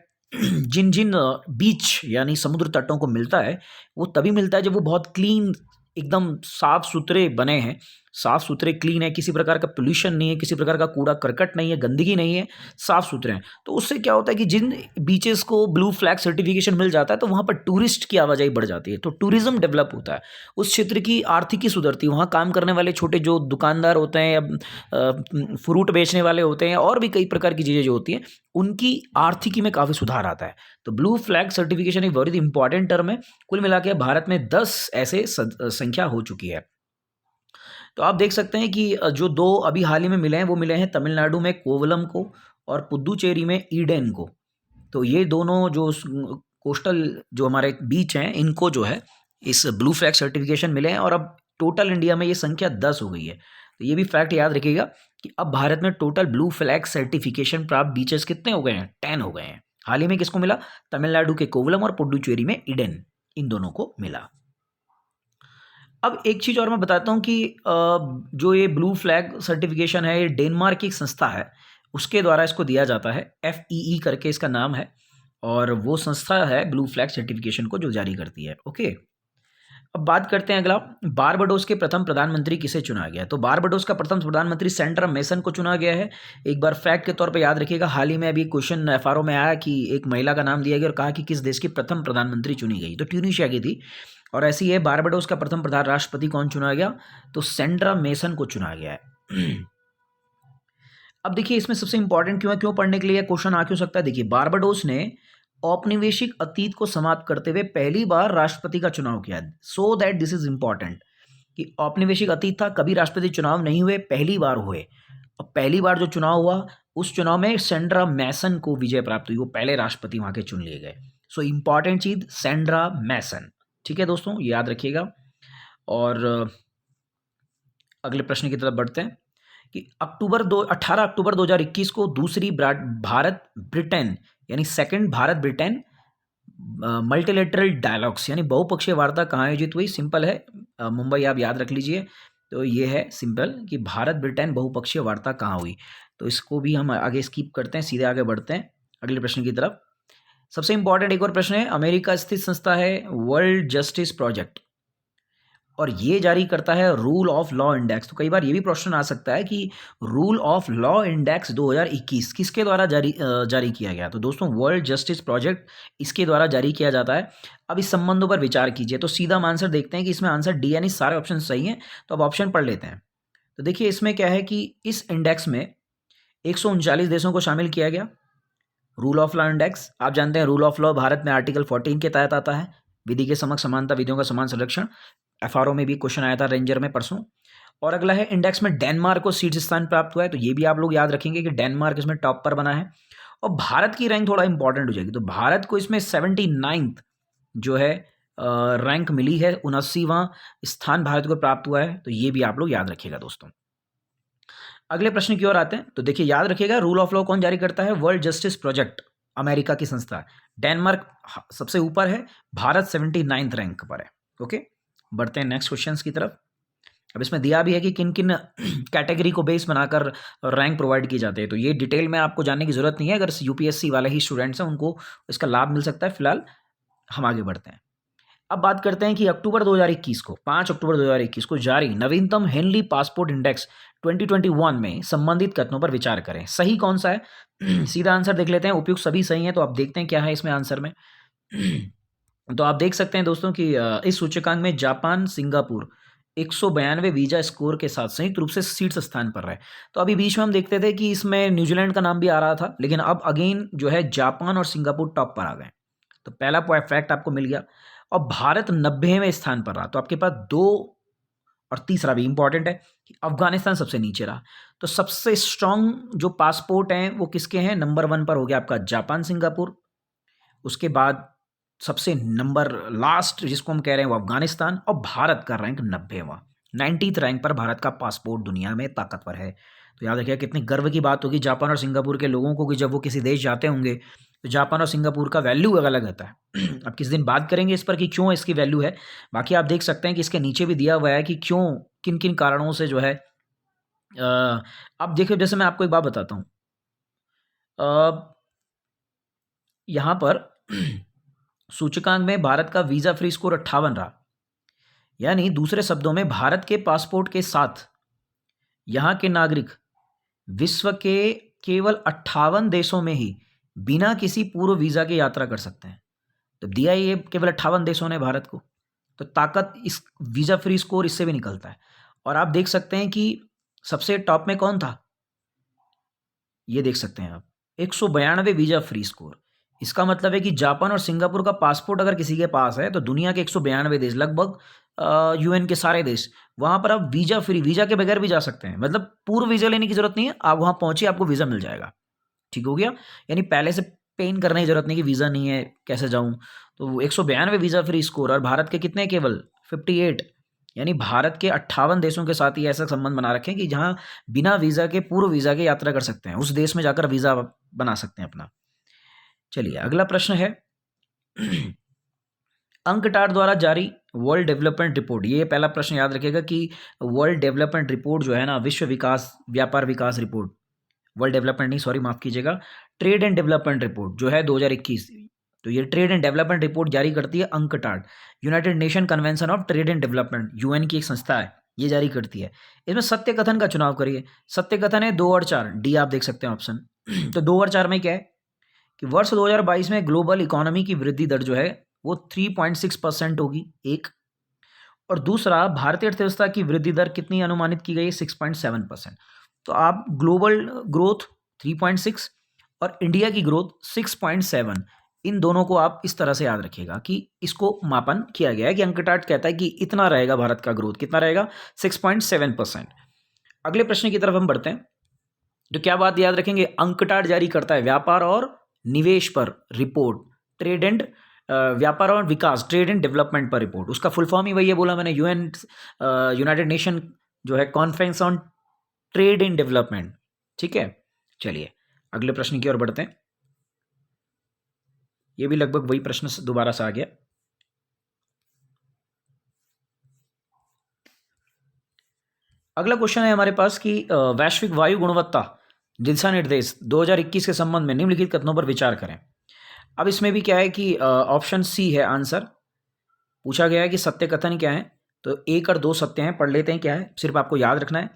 जिन जिन बीच यानी समुद्र तटों को मिलता है वो तभी मिलता है जब वो बहुत क्लीन, एकदम साफ सुथरे बने हैं, साफ सुथरे क्लीन है, किसी प्रकार का पोल्यूशन नहीं है, किसी प्रकार का कूड़ा करकट नहीं है, गंदगी नहीं है, साफ सुथरे हैं। तो उससे क्या होता है कि जिन बीचेस को ब्लू फ्लैग सर्टिफिकेशन मिल जाता है तो वहाँ पर टूरिस्ट की आवाजाही बढ़ जाती है, तो टूरिज्म डेवलप होता है, उस क्षेत्र की आर्थिकी सुधरती है, वहाँ काम करने वाले छोटे जो दुकानदार होते हैं या फ्रूट बेचने वाले होते हैं और भी कई प्रकार की चीज़ें जो होती हैं उनकी आर्थिकी में काफ़ी सुधार आता है। तो ब्लू फ्लैग सर्टिफिकेशन एक वेरी इंपॉर्टेंट टर्म है। कुल मिला के भारत में 10 ऐसे संख्या हो चुकी है। तो आप देख सकते हैं कि जो 2 अभी हाल ही में मिले हैं वो मिले हैं तमिलनाडु में कोवलम को और पुदुचेरी में ईडेन को। तो ये दोनों जो कोस्टल जो हमारे बीच हैं इनको जो है इस ब्लू फ्लैग सर्टिफिकेशन मिले हैं, और अब टोटल इंडिया में ये संख्या 10 हो गई है। तो ये भी फैक्ट याद रखिएगा कि अब भारत में टोटल ब्लू फ्लैग सर्टिफिकेशन प्राप्त बीचेस कितने हो गए हैं, 10 हो गए हैं। हाल ही में किसको मिला, तमिलनाडु के कोवलम और पुडुचेरी में ईडेन, इन दोनों को मिला। अब एक चीज़ और मैं बताता हूँ कि जो ये ब्लू फ्लैग सर्टिफिकेशन है, ये डेनमार्क की एक संस्था है, उसके द्वारा इसको दिया जाता है। FEE करके इसका नाम है और वो संस्था है ब्लू फ्लैग सर्टिफिकेशन को जो जारी करती है। ओके, अब बात करते हैं अगला, बारबाडोस के प्रथम प्रधानमंत्री किसे चुना गया? तो बारबाडोस का प्रथम प्रधानमंत्री सेंट्रा मेसन को चुना गया है। एक बार फैक्ट के तौर पे याद रखिएगा, हाल ही में अभी क्वेश्चन FRO में आया कि एक महिला का नाम दिया गया और कहा कि किस देश की प्रथम प्रधानमंत्री चुनी गई, तो ट्यूनीशिया की थी। और ऐसी है, बारबाडोस का प्रथम प्रधान राष्ट्रपति कौन चुना गया? तो सेंट्रा मेसन को चुना गया है। अब देखिए इसमें सबसे इंपॉर्टेंट क्यों है, क्यों पढ़ने के लिए क्वेश्चन आ क्यों सकता है। देखिए बारबाडोस ने औपनिवेशिक अतीत को समाप्त करते हुए पहली बार राष्ट्रपति का चुनाव किया। So that this is important कि औपनिवेशिक अतीत था, कभी राष्ट्रपति चुनाव नहीं हुए, पहली बार हुए। और पहली बार जो चुनाव हुआ उस चुनाव में सेंड्रा मैसन को विजय प्राप्त हुई, वो पहले राष्ट्रपति वहां के चुन लिए गए। सो इंपॉर्टेंट चीज सेंड्रा मैसन, ठीक है दोस्तों, ये याद रखिएगा। और अगले प्रश्न की तरफ बढ़ते हैं कि 18 अक्टूबर 2021 को दूसरी भारत ब्रिटेन यानी second Bharat Britain multilateral dialogues यानी बहुपक्षीय वार्ता कहाँ आयोजित हुई? सिंपल है, मुंबई, आप याद रख लीजिए। तो ये है सिंपल कि भारत ब्रिटेन बहुपक्षीय वार्ता कहाँ हुई। तो इसको भी हम आगे स्किप करते हैं, सीधे आगे बढ़ते हैं अगले प्रश्न की तरफ। सबसे इंपॉर्टेंट एक और प्रश्न है, अमेरिका स्थित संस्था है वर्ल्ड जस्टिस प्रोजेक्ट और ये जारी करता है रूल ऑफ लॉ इंडेक्स। तो कई बार ये भी प्रश्न आ सकता है कि रूल ऑफ लॉ इंडेक्स 2021 किसके द्वारा जारी किया गया? तो दोस्तों वर्ल्ड जस्टिस प्रोजेक्ट इसके द्वारा जारी किया जाता है। अब इस संबंधों पर विचार कीजिए। तो सीधा हम आंसर देखते हैं कि इसमें आंसर डी यानी सारे ऑप्शन सही हैं। तो अब ऑप्शन पढ़ लेते हैं। तो देखिए इसमें क्या है कि इस इंडेक्स में 139 देशों को शामिल किया गया। रूल ऑफ लॉ इंडेक्स, आप जानते हैं रूल ऑफ लॉ भारत में आर्टिकल 14 के तहत आता है, विधि के समक्ष समानता, विधियों का समान संरक्षण। FRO में भी क्वेश्चन आया था रेंजर में परसों। और अगला है इंडेक्स में डेनमार्क को शीर्ष स्थान प्राप्त हुआ है। तो ये भी आप लोग याद रखेंगे कि डेनमार्क इसमें टॉप पर बना है। और भारत की रैंक थोड़ा इंपॉर्टेंट हो जाएगी। तो भारत को इसमें 79th जो है रैंक मिली है, 79वां स्थान भारत को प्राप्त हुआ है। तो ये भी आप लोग याद रखिएगा दोस्तों। अगले प्रश्न की ओर आते हैं। तो देखिए याद रखिएगा रूल ऑफ लॉ कौन जारी करता है? वर्ल्ड जस्टिस प्रोजेक्ट, अमेरिका की संस्था। डेनमार्क सबसे ऊपर है, भारत 79th रैंक पर है। ओके, बढ़ते हैं नेक्स्ट क्वेश्चन की तरफ। अब इसमें दिया भी है कि किन किन कैटेगरी को बेस बनाकर रैंक प्रोवाइड की जाती है। तो ये डिटेल में आपको जानने की जरूरत नहीं है, अगर UPSC वाले ही स्टूडेंट्स हैं उनको इसका लाभ मिल सकता है। फिलहाल हम आगे बढ़ते हैं। अब बात करते हैं कि अक्टूबर 2021 को 5 अक्टूबर 2021 को जारी नवीनतम हेनली पासपोर्ट इंडेक्स 2021 में संबंधित कथनों पर विचार करें। सही कौन सा है? सीधा आंसर देख लेते हैं। उपयुक्त सभी सही हैं। तो आप देखते हैं क्या है इसमें आंसर में। तो आप देख सकते हैं दोस्तों कि इस सूचकांक में जापान, सिंगापुर 192 वीजा स्कोर के साथ संयुक्त रूप से शीर्ष स्थान पर रहे। तो अभी बीच में हम देखते थे कि इसमें न्यूजीलैंड का नाम भी आ रहा था, लेकिन अब अगेन जो है जापान और सिंगापुर टॉप पर आ गए। तो पहला फैक्ट आपको मिल गया। और भारत 90वें स्थान पर रहा। तो आपके पास दो, और तीसरा भी इंपॉर्टेंट है कि अफगानिस्तान सबसे नीचे रहा। तो सबसे स्ट्रांग जो पासपोर्ट हैं वो किसके हैं? नंबर 1 पर हो गया आपका जापान, सिंगापुर। उसके बाद सबसे नंबर लास्ट जिसको हम कह रहे हैं वो अफगानिस्तान। और भारत का रैंक 90वां, 90th रैंक पर भारत का पासपोर्ट दुनिया में ताकतवर है। तो याद रखिए कितनी गर्व की बात होगी जापान और सिंगापुर के लोगों को कि जब वो किसी देश जाते होंगे तो जापान और सिंगापुर का वैल्यू अलग अलग होता है। अब किस दिन बात करेंगे इस पर कि क्यों इसकी वैल्यू है। बाकी आप देख सकते हैं कि इसके नीचे भी दिया हुआ है कि क्यों, किन किन कारणों से जो है। अब देखिए जैसे मैं आपको एक बात बताता हूँ, यहाँ पर सूचकांक में भारत का वीजा फ्री स्कोर 58 रहा। यानी दूसरे शब्दों में भारत के पासपोर्ट के साथ यहाँ के नागरिक विश्व के केवल 58 देशों में ही बिना किसी पूर्व वीजा के यात्रा कर सकते हैं। तो दिया ये केवल 58 देशों ने भारत को। तो ताकत इस वीजा फ्री स्कोर इससे भी निकलता है। और आप देख सकते हैं कि सबसे टॉप में कौन था, ये देख सकते हैं आप, 192 वीजा फ्री स्कोर। इसका मतलब है कि जापान और सिंगापुर का पासपोर्ट अगर किसी के पास है तो दुनिया के 192 देश, लगभग UN के सारे देश, वहाँ पर आप वीजा फ्री, वीजा के बगैर भी जा सकते हैं। मतलब पूर्व वीजा लेने की जरूरत नहीं है, आप वहाँ पहुँचे आपको वीजा मिल जाएगा। ठीक हो गया, यानी पहले से पेन करने की जरूरत नहीं कि वीजा नहीं है कैसे जाऊँ। तो 192 वीजा फ्री स्कोर। और भारत के कितने? केवल 58। यानी भारत के 58 देशों के साथ ही ऐसा संबंध बना रखें कि जहाँ बिना वीजा के, पूर्व वीजा के यात्रा कर सकते हैं, उस देश में जाकर वीजा बना सकते हैं अपना। चलिए अगला प्रश्न है अंकटार द्वारा जारी वर्ल्ड डेवलपमेंट रिपोर्ट, ये पहला प्रश्न याद रखिएगा कि वर्ल्ड डेवलपमेंट रिपोर्ट जो है ना, विश्व विकास व्यापार विकास रिपोर्ट, वर्ल्ड डेवलपमेंट नहीं, सॉरी माफ़ कीजिएगा, ट्रेड एंड डेवलपमेंट रिपोर्ट जो है 2021, तो ये ट्रेड एंड डेवलपमेंट रिपोर्ट जारी करती है UNCTAD, United nation convention of trade and development, UN की एक संस्था है, ये जारी करती है। इसमें सत्य कथन का चुनाव करिए। सत्य कथन है 2 और 4, डी आप देख सकते हैं ऑप्शन। तो 2 और 4 में क्या है कि वर्ष 2022 में ग्लोबल इकोनॉमी की वृद्धि दर जो है वो 3.6% होगी, एक, और दूसरा भारतीय अर्थव्यवस्था की वृद्धि दर कितनी अनुमानित की गई है, 6.7%। तो आप ग्लोबल ग्रोथ 3.6 और इंडिया की ग्रोथ 6.7, इन दोनों को आप इस तरह से याद रखिएगा कि इसको मापन किया गया है कि अंकटाड कहता है कि इतना रहेगा भारत का ग्रोथ, कितना रहेगा, 6.7%। अगले प्रश्न की तरफ हम बढ़ते हैं। तो क्या बात याद रखेंगे, अंकटाड जारी करता है व्यापार और निवेश पर रिपोर्ट, ट्रेड एंड व्यापार और विकास, ट्रेड एंड डेवलपमेंट पर रिपोर्ट, उसका फुल फॉर्म ही वही है, बोला मैंने, यूएन यूनाइटेड नेशन जो है conference on trade and development. ठीक है, चलिए अगले प्रश्न की ओर बढ़ते हैं। ये भी लगभग वही प्रश्न दोबारा से आ गया। अगला क्वेश्चन है हमारे पास कि वैश्विक वायु गुणवत्ता दिशा निर्देश 2021 के संबंध में निम्नलिखित कथनों पर विचार करें। अब इसमें भी क्या है कि ऑप्शन सी है आंसर, पूछा गया है कि सत्य कथन क्या है, तो 1 और 2 सत्य हैं, पढ़ लेते हैं क्या है, सिर्फ आपको याद रखना है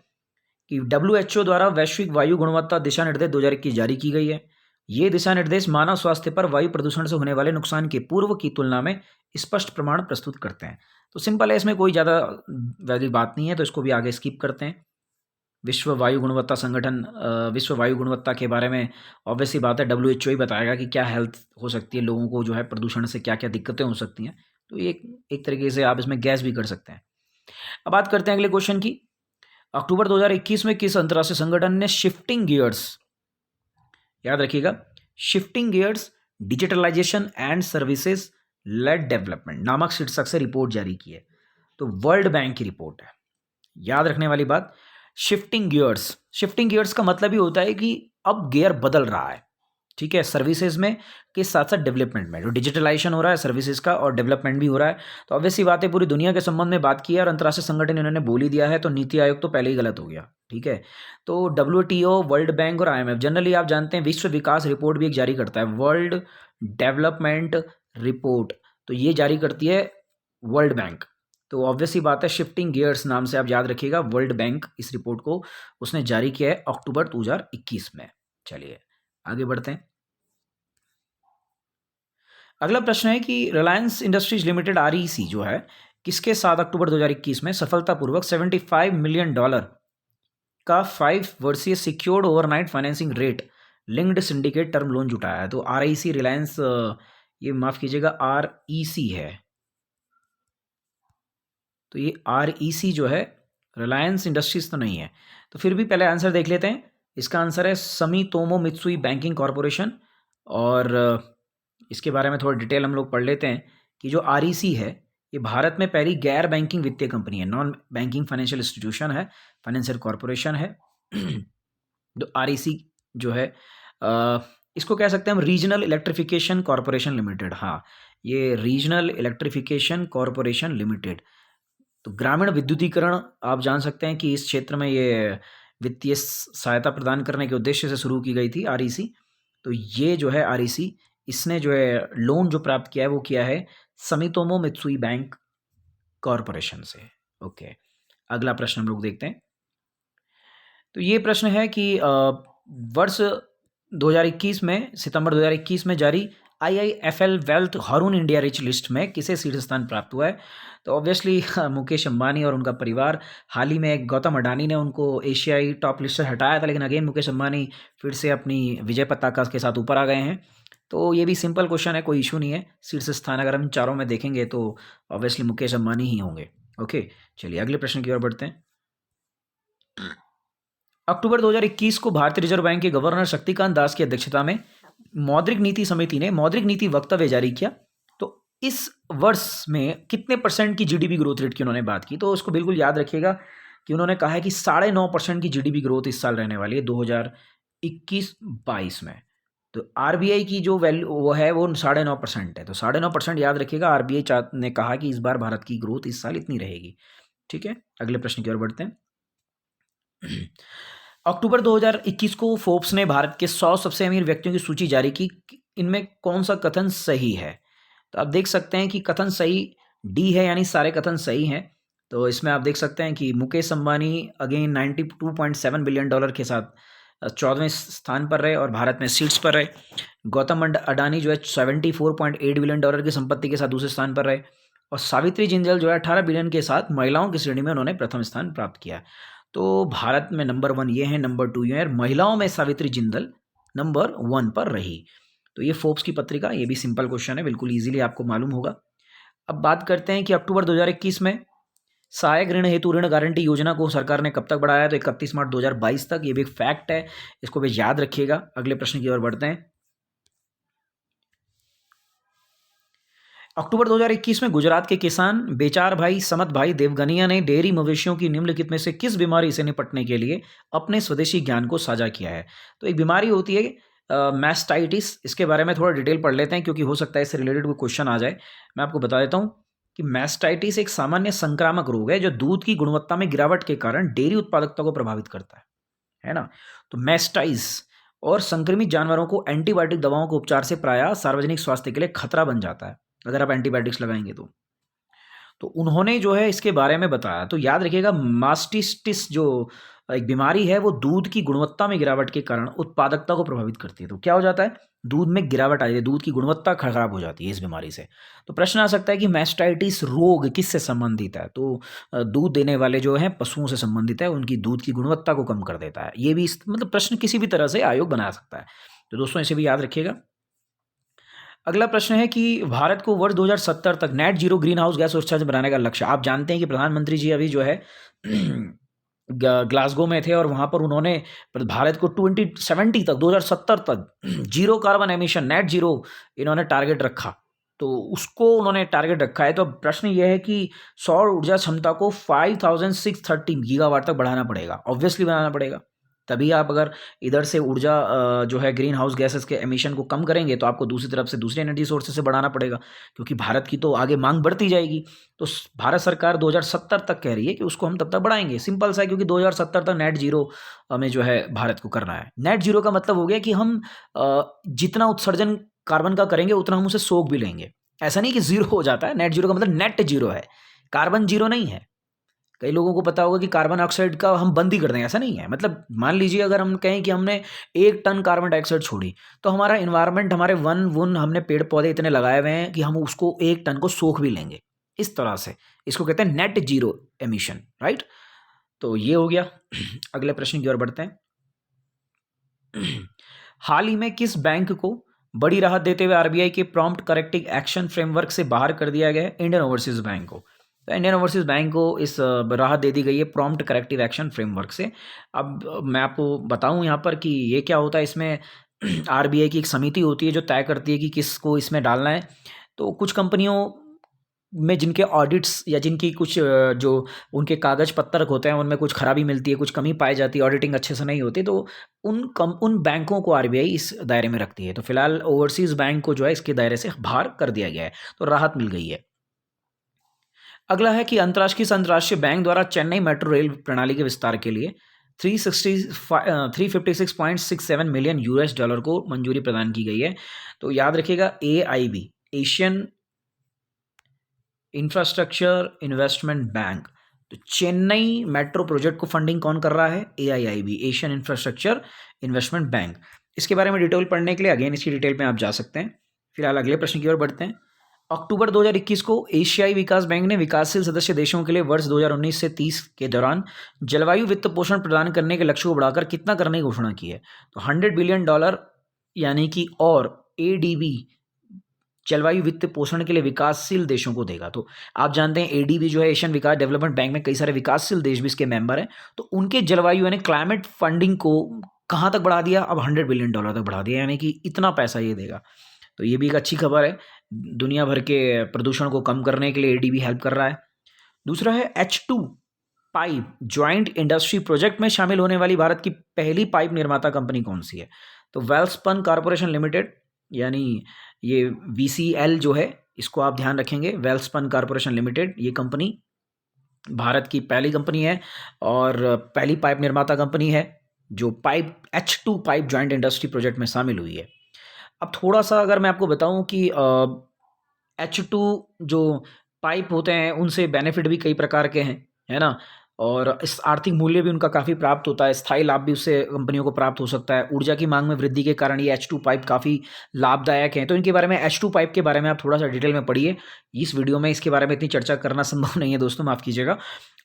कि WHO द्वारा वैश्विक वायु गुणवत्ता दिशा निर्देश 2021 जारी की गई है। ये दिशा निर्देश मानव स्वास्थ्य पर वायु प्रदूषण से होने वाले नुकसान के पूर्व की तुलना में स्पष्ट प्रमाण प्रस्तुत करते हैं। तो सिंपल है, इसमें कोई ज़्यादा वैलिड बात नहीं है, तो इसको भी आगे स्किप करते हैं। विश्व वायु गुणवत्ता संगठन, विश्व वायु गुणवत्ता के बारे में ऑब्वियसली बात है WHO ही बताएगा कि क्या हेल्थ हो सकती है, लोगों को जो है प्रदूषण से क्या क्या दिक्कतें हो सकती हैं। तो ये एक तरीके से आप इसमें गैस भी कर सकते हैं। अब बात करते हैं अगले क्वेश्चन की। अक्टूबर 2021 में किस अंतर्राष्ट्रीय संगठन ने शिफ्टिंग गियर्स, याद रखिएगा, shifting gears digitalisation and services led development नामक शीर्षक से रिपोर्ट जारी की है? तो वर्ल्ड बैंक की रिपोर्ट है। याद रखने वाली बात, शिफ्टिंग गियर्स का मतलब ही होता है कि अब गियर बदल रहा है, ठीक है, सर्विसेज में के साथ साथ डेवलपमेंट में, जो डिजिटलाइजेशन हो रहा है सर्विसेज का और डेवलपमेंट भी हो रहा है। तो ऑब्वियसली बात है, पूरी दुनिया के संबंध में बात की है और अंतर्राष्ट्रीय संगठन इन्होंने बोल ही दिया है, तो नीति आयोग तो पहले ही गलत हो गया। ठीक है, तो WTO, वर्ल्ड बैंक और IMF, जनरली आप जानते हैं विश्व विकास रिपोर्ट भी एक जारी करता है, वर्ल्ड डेवलपमेंट रिपोर्ट, तो ये जारी करती है वर्ल्ड बैंक। तो ऑब्वियसली बात है, शिफ्टिंग गियर्स नाम से आप याद रखिएगा, वर्ल्ड बैंक इस रिपोर्ट को उसने जारी किया है अक्टूबर 2021 में। चलिए आगे बढ़ते हैं। अगला प्रश्न है कि रिलायंस इंडस्ट्रीज लिमिटेड REC जो है किसके साथ अक्टूबर 2021 में सफलतापूर्वक $75 मिलियन का 5 वर्षीय secured overnight financing rate linked syndicate term loan जुटाया है? तो REC रिलायंस, ये माफ़ कीजिएगा REC है, तो ये REC जो है रिलायंस इंडस्ट्रीज तो नहीं है। तो फिर भी पहले आंसर देख लेते हैं। इसका आंसर है समीतोमो मित्सुई बैंकिंग कॉरपोरेशन, और इसके बारे में थोड़ा डिटेल हम लोग पढ़ लेते हैं कि जो REC है ये भारत में पहली गैर बैंकिंग वित्तीय कंपनी है, नॉन बैंकिंग फाइनेंशियल इंस्टीट्यूशन है, फाइनेंशियल कॉरपोरेशन है। तो REC जो है इसको कह सकते हैं हम रीजनल इलेक्ट्रिफिकेशन कॉरपोरेशन लिमिटेड। हाँ, ये रीजनल इलेक्ट्रिफिकेशन कॉरपोरेशन लिमिटेड। तो ग्रामीण विद्युतीकरण आप जान सकते हैं कि इस क्षेत्र में ये वित्तीय सहायता प्रदान करने के उद्देश्य से शुरू की गई थी REC। तो ये जो है REC, इसने जो है लोन जो प्राप्त किया है वो किया है समितोमो मित्सुई बैंक कॉरपोरेशन से। ओके, अगला प्रश्न हम लोग देखते हैं। तो ये प्रश्न है कि वर्ष 2021 में, सितंबर 2021 में जारी IIFL वेल्थ हारून इंडिया रिच लिस्ट में किसे शीर्ष स्थान प्राप्त हुआ है? तो ऑब्वियसली मुकेश अंबानी और उनका परिवार। हाल ही में गौतम अडानी ने उनको एशियाई टॉप लिस्ट से हटाया था, लेकिन अगेन मुकेश अंबानी फिर से अपनी विजय पताका के साथ ऊपर आ गए हैं। तो ये भी सिंपल क्वेश्चन है, कोई इशू नहीं है। शीर्ष स्थान अगर हम चारों में देखेंगे तो ऑब्वियसली मुकेश अंबानी ही होंगे। ओके, चलिए अगले प्रश्न की ओर बढ़ते हैं। अक्टूबर 2021 को भारतीय रिजर्व बैंक के गवर्नर शक्तिकांत दास की अध्यक्षता में मौद्रिक नीति समिति ने मौद्रिक नीति वक्तव्य जारी किया। तो इस वर्ष में कितने % की GDP ग्रोथ रेट की उन्होंने बात की? तो उसको बिल्कुल याद रखिएगा कि उन्होंने कहा है कि 9.5% की GDP ग्रोथ इस साल रहने वाली है 2021-22 में। तो आरबीआई की जो वैल्यू वो है वो 9.5% है। तो 9.5% याद रखिएगा। आरबीआई ने कहा कि इस बार भारत की ग्रोथ इस साल इतनी रहेगी। ठीक है, अगले प्रश्न की ओर बढ़ते हैं। अक्टूबर 2021 को फोर्ब्स ने भारत के 100 सबसे अमीर व्यक्तियों की सूची जारी की। इनमें कौन सा कथन सही है? तो आप देख सकते हैं कि कथन सही डी है, यानी सारे कथन सही हैं। तो इसमें आप देख सकते हैं कि मुकेश अंबानी अगेन $92.7 बिलियन के साथ 14वें स्थान पर रहे और भारत में सीट्स पर रहे। गौतम अडानी जो है $74.8 बिलियन की संपत्ति के साथ दूसरे स्थान पर रहे और सावित्री जिंदल जो है 18 बिलियन के साथ महिलाओं की श्रेणी में उन्होंने प्रथम स्थान प्राप्त किया। तो भारत में नंबर 1 ये है, नंबर 2 ये है, महिलाओं में सावित्री जिंदल नंबर 1 पर रही। तो ये फोर्ब्स की पत्रिका, ये भी सिंपल क्वेश्चन है, बिल्कुल इजीली आपको मालूम होगा। अब बात करते हैं कि अक्टूबर 2021 में सहायक ऋण हेतु ऋण गारंटी योजना को सरकार ने कब तक बढ़ाया? तो 31 मार्च 2022 तक। ये भी एक फैक्ट है, इसको भी याद रखिएगा। अगले प्रश्न की ओर बढ़ते हैं। अक्टूबर 2021 में गुजरात के किसान बेचार भाई समत भाई देवगनिया ने डेयरी मवेशियों की निम्नलिखित में से किस बीमारी से निपटने के लिए अपने स्वदेशी ज्ञान को साझा किया है? तो एक बीमारी होती है मैस्टाइटिस। इसके बारे में थोड़ा डिटेल पढ़ लेते हैं क्योंकि हो सकता है इससे रिलेटेड कोई क्वेश्चन आ जाए। मैं आपको बता देता हूँ कि मैस्टाइटिस एक सामान्य संक्रामक रोग है जो दूध की गुणवत्ता में गिरावट के कारण डेयरी उत्पादकता को प्रभावित करता है ना। तो मैस्टाइस और संक्रमित जानवरों को एंटीबायोटिक दवाओं के उपचार से प्रायः सार्वजनिक स्वास्थ्य के लिए खतरा बन जाता है अगर आप एंटीबायोटिक्स लगाएंगे तो उन्होंने जो है इसके बारे में बताया। तो याद रखिएगा, मास्टिटिस जो एक बीमारी है वो दूध की गुणवत्ता में गिरावट के कारण उत्पादकता को प्रभावित करती है। तो क्या हो जाता है, दूध में गिरावट आ जाती है, दूध की गुणवत्ता खराब हो जाती है इस बीमारी से। तो प्रश्न आ सकता है कि मैस्टाइटिस रोग किससे संबंधित है? तो दूध देने वाले जो हैं पशुओं से संबंधित है, उनकी दूध की गुणवत्ता को कम कर देता है। ये भी मतलब प्रश्न किसी भी तरह से आयोग बना सकता है। तो दोस्तों इसे भी याद रखिएगा। अगला प्रश्न है कि भारत को वर्ष 2070 तक net zero green house gas उत्सर्जन बनाने का लक्ष्य। आप जानते हैं कि प्रधानमंत्री जी अभी जो है ग्लासगो में थे और वहाँ पर उन्होंने भारत को 2070 तक 2070 तक zero carbon emission net zero इन्होंने टारगेट रखा। तो उसको उन्होंने टारगेट रखा है। तो प्रश्न यह है कि सौर ऊर्जा क्षमता को 5630 गीगावाट तक बढ़ाना पड़ेगा, ऑब्वियसली बनाना पड़ेगा। तभी आप अगर इधर से ऊर्जा जो है ग्रीन हाउस गैसेस के एमिशन को कम करेंगे तो आपको दूसरी तरफ से दूसरे एनर्जी सोर्सेज से बढ़ाना पड़ेगा क्योंकि भारत की तो आगे मांग बढ़ती जाएगी। तो भारत सरकार 2070 तक कह रही है कि उसको हम तब तक बढ़ाएंगे। सिंपल सा है, क्योंकि 2070 तक नेट जीरो में जो है भारत को करना है। नेट जीरो का मतलब हो गया कि हम जितना उत्सर्जन कार्बन का करेंगे उतना हम उसे सोख भी लेंगे। ऐसा नहीं कि जीरो हो जाता है, नेट जीरो का मतलब नेट जीरो है, कार्बन जीरो नहीं है। कई लोगों को पता होगा कि कार्बन डाइऑक्साइड का हम बंद ही कर देंगे, ऐसा नहीं है। मतलब मान लीजिए अगर हम कहें कि हमने 1 टन कार्बन डाइऑक्साइड छोड़ी तो हमारा इन्वायरमेंट, हमारे वन हमने पेड़ पौधे इतने लगाए हुए हैं कि हम उसको 1 टन को सोख भी लेंगे। इस तरह से इसको कहते हैं नेट जीरो एमिशन, राइट। तो ये हो गया। अगले प्रश्न की ओर बढ़ते हैं। हाल ही में किस बैंक को बड़ी राहत देते हुए आरबीआई के प्रॉम्प्ट करेक्टिव एक्शन फ्रेमवर्क से बाहर कर दिया गया है? इंडियन ओवरसीज बैंक को। तो इंडियन ओवरसीज बैंक को इस राहत दे दी गई है प्रॉम्प्ट करेक्टिव एक्शन फ्रेमवर्क से। अब मैं आपको बताऊं यहाँ पर कि ये क्या होता है। इसमें आरबीआई की एक समिति होती है जो तय करती है कि किसको इसमें डालना है। तो कुछ कंपनियों में जिनके ऑडिट्स या जिनकी कुछ जो उनके कागज पत्तर होते हैं उनमें कुछ खराबी मिलती है, कुछ कमी पाई जाती है, ऑडिटिंग अच्छे से नहीं होती, तो उन बैंकों को आरबीआई इस दायरे में रखती है। तो फिलहाल ओवरसीज बैंक को जो है इसके दायरे से बाहर कर दिया गया है, तो राहत मिल गई है। अगला है कि अंतर्राष्ट्रीय बैंक द्वारा चेन्नई मेट्रो रेल प्रणाली के विस्तार के लिए 356.67 मिलियन यूएस डॉलर को मंजूरी प्रदान की गई है। तो याद रखिएगा, AIB Asian infrastructure investment bank. तो चेन्नई मेट्रो प्रोजेक्ट को फंडिंग कौन कर रहा है? AIIB Asian infrastructure investment bank. इसके बारे में डिटेल पढ़ने के लिए अगेन इसकी डिटेल में आप जा सकते हैं। फिलहाल अगले प्रश्न की ओर बढ़ते हैं। अक्टूबर 2021 को एशियाई विकास बैंक ने विकासशील सदस्य देशों के लिए वर्ष 2019 से 30 के दौरान जलवायु वित्त पोषण प्रदान करने के लक्ष्य को बढ़ाकर कितना करने की घोषणा की है? तो $100 बिलियन यानी कि और ADB जलवायु वित्त पोषण के लिए विकासशील देशों को देगा। तो आप जानते हैं ADB जो है एशियन विकास डेवलपमेंट बैंक में कई सारे विकासशील देश भी इसके मेंबर हैं। तो उनके जलवायु यानी क्लाइमेट फंडिंग को कहाँ तक बढ़ा दिया? अब $100 बिलियन तक बढ़ा दिया, यानी कि इतना पैसा ये देगा। तो ये भी एक अच्छी खबर है। दुनिया भर के प्रदूषण को कम करने के लिए ADB हेल्प कर रहा है। दूसरा है H2 pipe joint industry project में शामिल होने वाली भारत की पहली पाइप निर्माता कंपनी कौन सी है? तो वेल्सपन कॉरपोरेशन लिमिटेड यानी ये VCL जो है, इसको आप ध्यान रखेंगे। वेल्सपन कॉरपोरेशन लिमिटेड ये कंपनी भारत की पहली कंपनी है और पहली पाइप निर्माता कंपनी है जो pipe H2 pipe joint industry project में शामिल हुई है। अब थोड़ा सा अगर मैं आपको बताऊं कि H2 जो पाइप होते हैं उनसे बेनिफिट भी कई प्रकार के हैं, है ना। और इस आर्थिक मूल्य भी उनका काफ़ी प्राप्त होता है, स्थायी लाभ भी उससे कंपनियों को प्राप्त हो सकता है। ऊर्जा की मांग में वृद्धि के कारण ये H2 पाइप काफ़ी लाभदायक हैं। तो इनके बारे में, H2 पाइप के बारे में आप थोड़ा सा डिटेल में पढ़िए। इस वीडियो में इसके बारे में इतनी चर्चा करना संभव नहीं है दोस्तों, माफ़ कीजिएगा।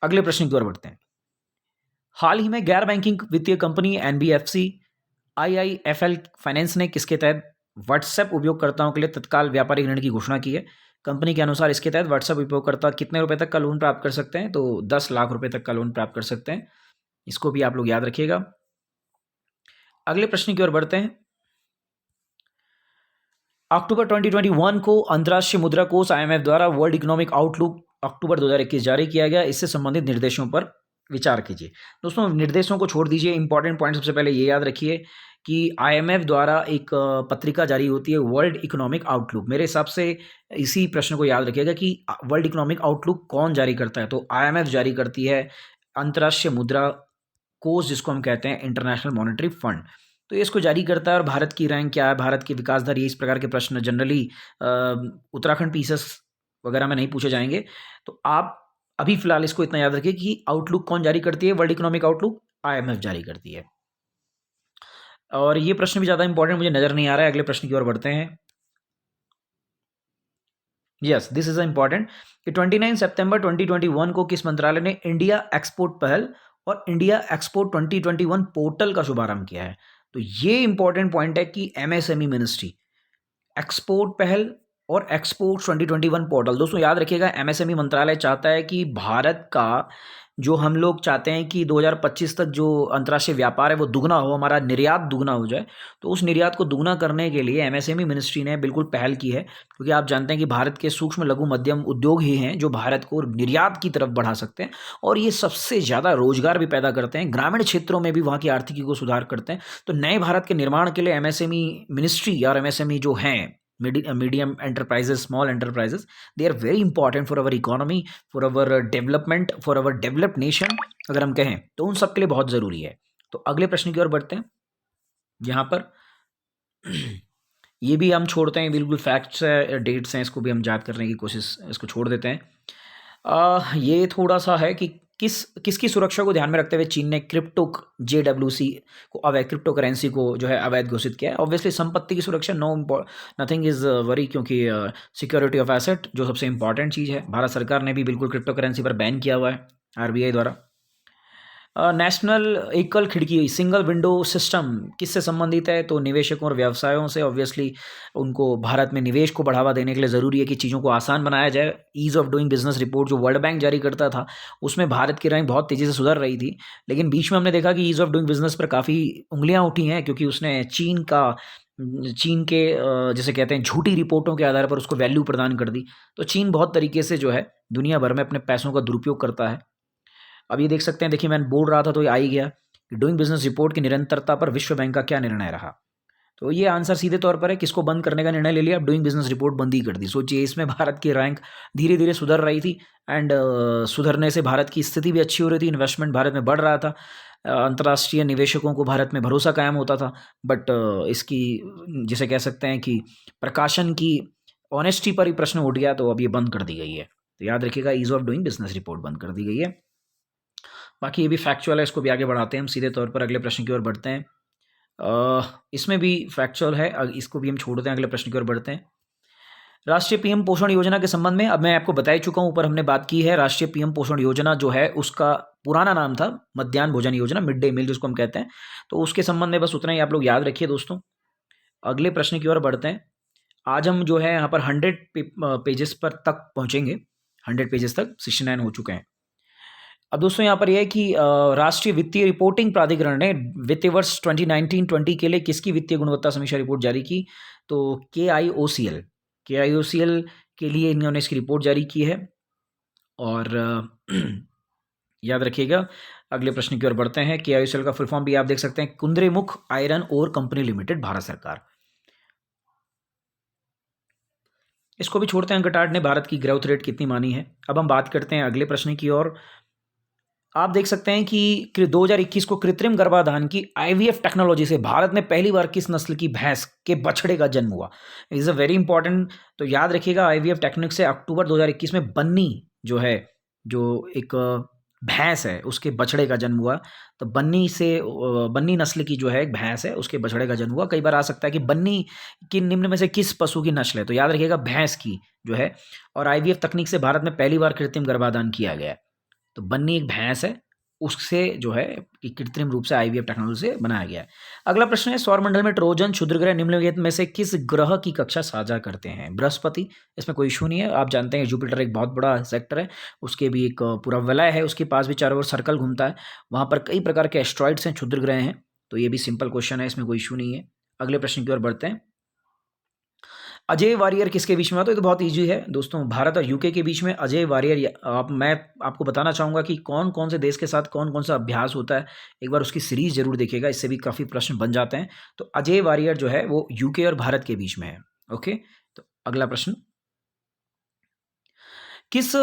अगले प्रश्न की ओर बढ़ते हैं। हाल ही में गैर बैंकिंग वित्तीय कंपनी NBFC IIFL फाइनेंस ने किसके तहत व्हाट्सएप उपयोगकर्ताओं के लिए तत्काल व्यापारिक ऋण की घोषणा की है। कंपनी के अनुसार इसके तहत व्हाट्सएप उपयोगकर्ता कितने रुपए तक का लोन प्राप्त कर सकते हैं, तो 10 लाख रुपए तक का लोन प्राप्त कर सकते हैं। इसको भी आप लोग याद रखिएगा। अगले प्रश्न की ओर बढ़ते हैं। अक्टूबर 2021 को अंतर्राष्ट्रीय मुद्रा कोष IMF द्वारा वर्ल्ड इकोनॉमिक आउटलुक अक्टूबर 2021 जारी किया गया। इससे संबंधित निर्देशों पर विचार कीजिए। दोस्तों निर्देशों को छोड़ दीजिए, इंपॉर्टेंट पॉइंट सबसे पहले ये याद रखिए कि IMF द्वारा एक पत्रिका जारी होती है वर्ल्ड इकोनॉमिक आउटलुक। मेरे हिसाब से इसी प्रश्न को याद रखिएगा कि वर्ल्ड इकोनॉमिक आउटलुक कौन जारी करता है, तो IMF जारी करती है। अंतर्राष्ट्रीय मुद्रा कोष जिसको हम कहते हैं इंटरनेशनल मॉनेटरी फंड, तो ये इसको जारी करता है। और भारत की रैंक क्या है, भारत की विकास दर, ये इस प्रकार के प्रश्न जनरली उत्तराखंड पीसेस वगैरह में नहीं पूछे जाएंगे। तो आप अभी फिलहाल इसको इतना याद रखिए कि आउटलुक कौन जारी करती है, वर्ल्ड इकोनॉमिक आउटलुक IMF जारी करती है। और ये प्रश्न भी ज़्यादा इंपॉर्टेंट मुझे नज़र नहीं आ रहा है। अगले प्रश्न की ओर बढ़ते हैं। यस, दिस इज इंपॉर्टेंट कि 29 सितंबर 2021 को किस मंत्रालय ने इंडिया एक्सपोर्ट पहल और इंडिया एक्सपोर्ट 2021 पोर्टल का शुभारंभ किया है। तो ये इंपॉर्टेंट पॉइंट है कि MSME मिनिस्ट्री, एक्सपोर्ट पहल और एक्सपोर्ट 2021 पोर्टल। दोस्तों याद रखिएगा, MSME मंत्रालय चाहता है कि भारत का जो हम लोग चाहते हैं कि 2025 तक जो अंतर्राष्ट्रीय व्यापार है वो दुगना हो, हमारा निर्यात दुगना हो जाए। तो उस निर्यात को दुगना करने के लिए MSME मिनिस्ट्री ने बिल्कुल पहल की है, क्योंकि आप जानते हैं कि भारत के सूक्ष्म लघु मध्यम उद्योग ही हैं जो भारत को निर्यात की तरफ बढ़ा सकते हैं और ये सबसे ज़्यादा रोजगार भी पैदा करते हैं, ग्रामीण क्षेत्रों में भी वहाँ की आर्थिकी को सुधार करते हैं। तो नए भारत के निर्माण के लिए MSME मिनिस्ट्री और MSME जो हैं, medium enterprises, small enterprises, they are very important for our economy, for our development, for our developed nation अगर हम कहें तो उन सब के लिए बहुत ज़रूरी है। तो अगले प्रश्न की ओर बढ़ते हैं। यहाँ पर ये भी हम छोड़ते हैं, बिल्कुल फैक्ट्स है, डेट्स हैं, इसको भी हम याद करने की कोशिश, इसको छोड़ देते हैं। ये थोड़ा सा है कि किसकी सुरक्षा को ध्यान में रखते हुए चीन ने JWC को अवैध, क्रिप्टो करेंसी को जो है अवैध घोषित किया है। ऑब्वियसली संपत्ति की सुरक्षा, नथिंग इज वरी, क्योंकि सिक्योरिटी ऑफ एसेट जो सबसे इंपॉर्टेंट चीज़ है। भारत सरकार ने भी बिल्कुल क्रिप्टो करेंसी पर बैन किया हुआ है RBI द्वारा। नेशनल एकल खिड़की, सिंगल विंडो सिस्टम किससे संबंधित है, तो निवेशकों और व्यवसायों से। ऑब्वियसली उनको भारत में निवेश को बढ़ावा देने के लिए ज़रूरी है कि चीज़ों को आसान बनाया जाए। Ease of doing business report जो वर्ल्ड बैंक जारी करता था, उसमें भारत की रैंक बहुत तेज़ी से सुधर रही थी, लेकिन बीच में हमने देखा कि ईज़ ऑफ डूइंग बिजनेस पर काफ़ी उंगलियाँ उठी हैं, क्योंकि उसने चीन के जिसे कहते हैं झूठी रिपोर्टों के आधार पर उसको वैल्यू प्रदान कर दी। तो चीन बहुत तरीके से जो है दुनिया भर में अपने पैसों का दुरुपयोग करता है। अब ये देख सकते हैं, देखिए मैंने बोल रहा था तो ये आ ही गया कि डूइंग बिजनेस रिपोर्ट की निरंतरता पर विश्व बैंक का क्या निर्णय रहा। तो ये आंसर सीधे तौर पर है, किसको बंद करने का निर्णय ले लिया, अब डूइंग बिजनेस रिपोर्ट बंद ही कर दी। सोचिए, इसमें भारत की रैंक धीरे धीरे सुधर रही थी एंड सुधरने से भारत की स्थिति भी अच्छी हो रही थी, इन्वेस्टमेंट भारत में बढ़ रहा था, अंतर्राष्ट्रीय निवेशकों को भारत में भरोसा कायम होता था। बट इसकी जिसे कह सकते हैं कि प्रकाशन की ऑनेस्टी पर ही प्रश्न उठ गया, तो अब ये बंद कर दी गई है। तो याद रखिएगा, ease of doing business report बंद कर दी गई है। बाकी ये भी फैक्चुअल है, इसको भी आगे बढ़ाते हैं हम सीधे तौर पर, अगले प्रश्न की ओर बढ़ते हैं। इसमें भी फैक्चुअल है, इसको भी हम छोड़ते हैं, अगले प्रश्न की ओर बढ़ते हैं। राष्ट्रीय PM पोषण योजना के संबंध में अब मैं आपको बता ही चुका हूँ, ऊपर हमने बात की है। राष्ट्रीय PM पोषण योजना जो है उसका पुराना नाम था मध्याह्न भोजन योजना, मिड डे मील जिसको हम कहते हैं। तो उसके संबंध में बस उतना ही आप लोग याद रखिए दोस्तों। अगले प्रश्न की ओर बढ़ते हैं। आज हम जो है यहाँ पर 100 पेजेस पर तक पहुँचेंगे, 100 पेजेस तक, 69 हो चुके हैं। अब दोस्तों यहाँ पर यह है कि राष्ट्रीय वित्तीय रिपोर्टिंग प्राधिकरण ने वित्तीय वर्ष 2019-20 के लिए किसकी वित्तीय गुणवत्ता समीक्षा रिपोर्ट जारी की, तो KIOCL के लिए इन्होंने इसकी रिपोर्ट जारी की है। और याद रखिएगा, अगले प्रश्न की ओर बढ़ते हैं। KIOCL का फुल फॉर्म भी आप देख सकते हैं, Kudremukh iron ore company limited, Bharat सरकार। इसको भी छोड़ते हैं, अंकटाड ने भारत की ग्रोथ रेट कितनी मानी है। अब हम बात करते हैं अगले प्रश्न की ओर। आप देख सकते हैं कि 2021 को कृत्रिम गर्भाधान की IVF टेक्नोलॉजी से भारत में पहली बार किस नस्ल की भैंस के बछड़े का जन्म हुआ। इज अ वेरी इंपॉर्टेंट, तो याद रखिएगा IVF टेक्निक से अक्टूबर 2021 में बन्नी जो है, जो एक भैंस है, उसके बछड़े का जन्म हुआ। तो बन्नी नस्ल की जो है एक भैंस है, उसके बछड़े का जन्म हुआ। कई बार आ सकता है कि बन्नी की निम्न में से किस पशु की नस्ल है, तो याद रखिएगा भैंस की जो है। और IVF तकनीक से भारत में पहली बार कृत्रिम गर्भाधान किया गया है। तो बन्नी एक भैंस है, उससे जो है कि कृत्रिम रूप से IVF टेक्नोलॉजी से बनाया गया है। अगला प्रश्न है, सौरमंडल में ट्रोजन क्षुद्रग्रह निम्नलिखित में से किस ग्रह की कक्षा साझा करते हैं। बृहस्पति, इसमें कोई इशू नहीं है। आप जानते हैं जुपिटर एक बहुत बड़ा सेक्टर है, उसके भी एक पूरा वलय है, उसके पास भी चारों ओर सर्कल घूमता है, वहाँ पर कई प्रकार के एस्ट्रॉइड्स हैं, क्षुद्रग्रह हैं। तो ये भी सिंपल क्वेश्चन है, इसमें कोई इशू नहीं है। अगले प्रश्न की ओर बढ़ते हैं। अजय वारियर किसके बीच में हुआ, तो ये तो बहुत ईजी है दोस्तों, भारत और यूके के बीच में अजय वारियर। मैं आपको बताना चाहूँगा कि कौन कौन से देश के साथ कौन कौन सा अभ्यास होता है, एक बार उसकी सीरीज जरूर देखिएगा, इससे भी काफ़ी प्रश्न बन जाते हैं। तो अजय वारियर जो है वो यूके और भारत के बीच में है। ओके, तो अगला प्रश्न, किस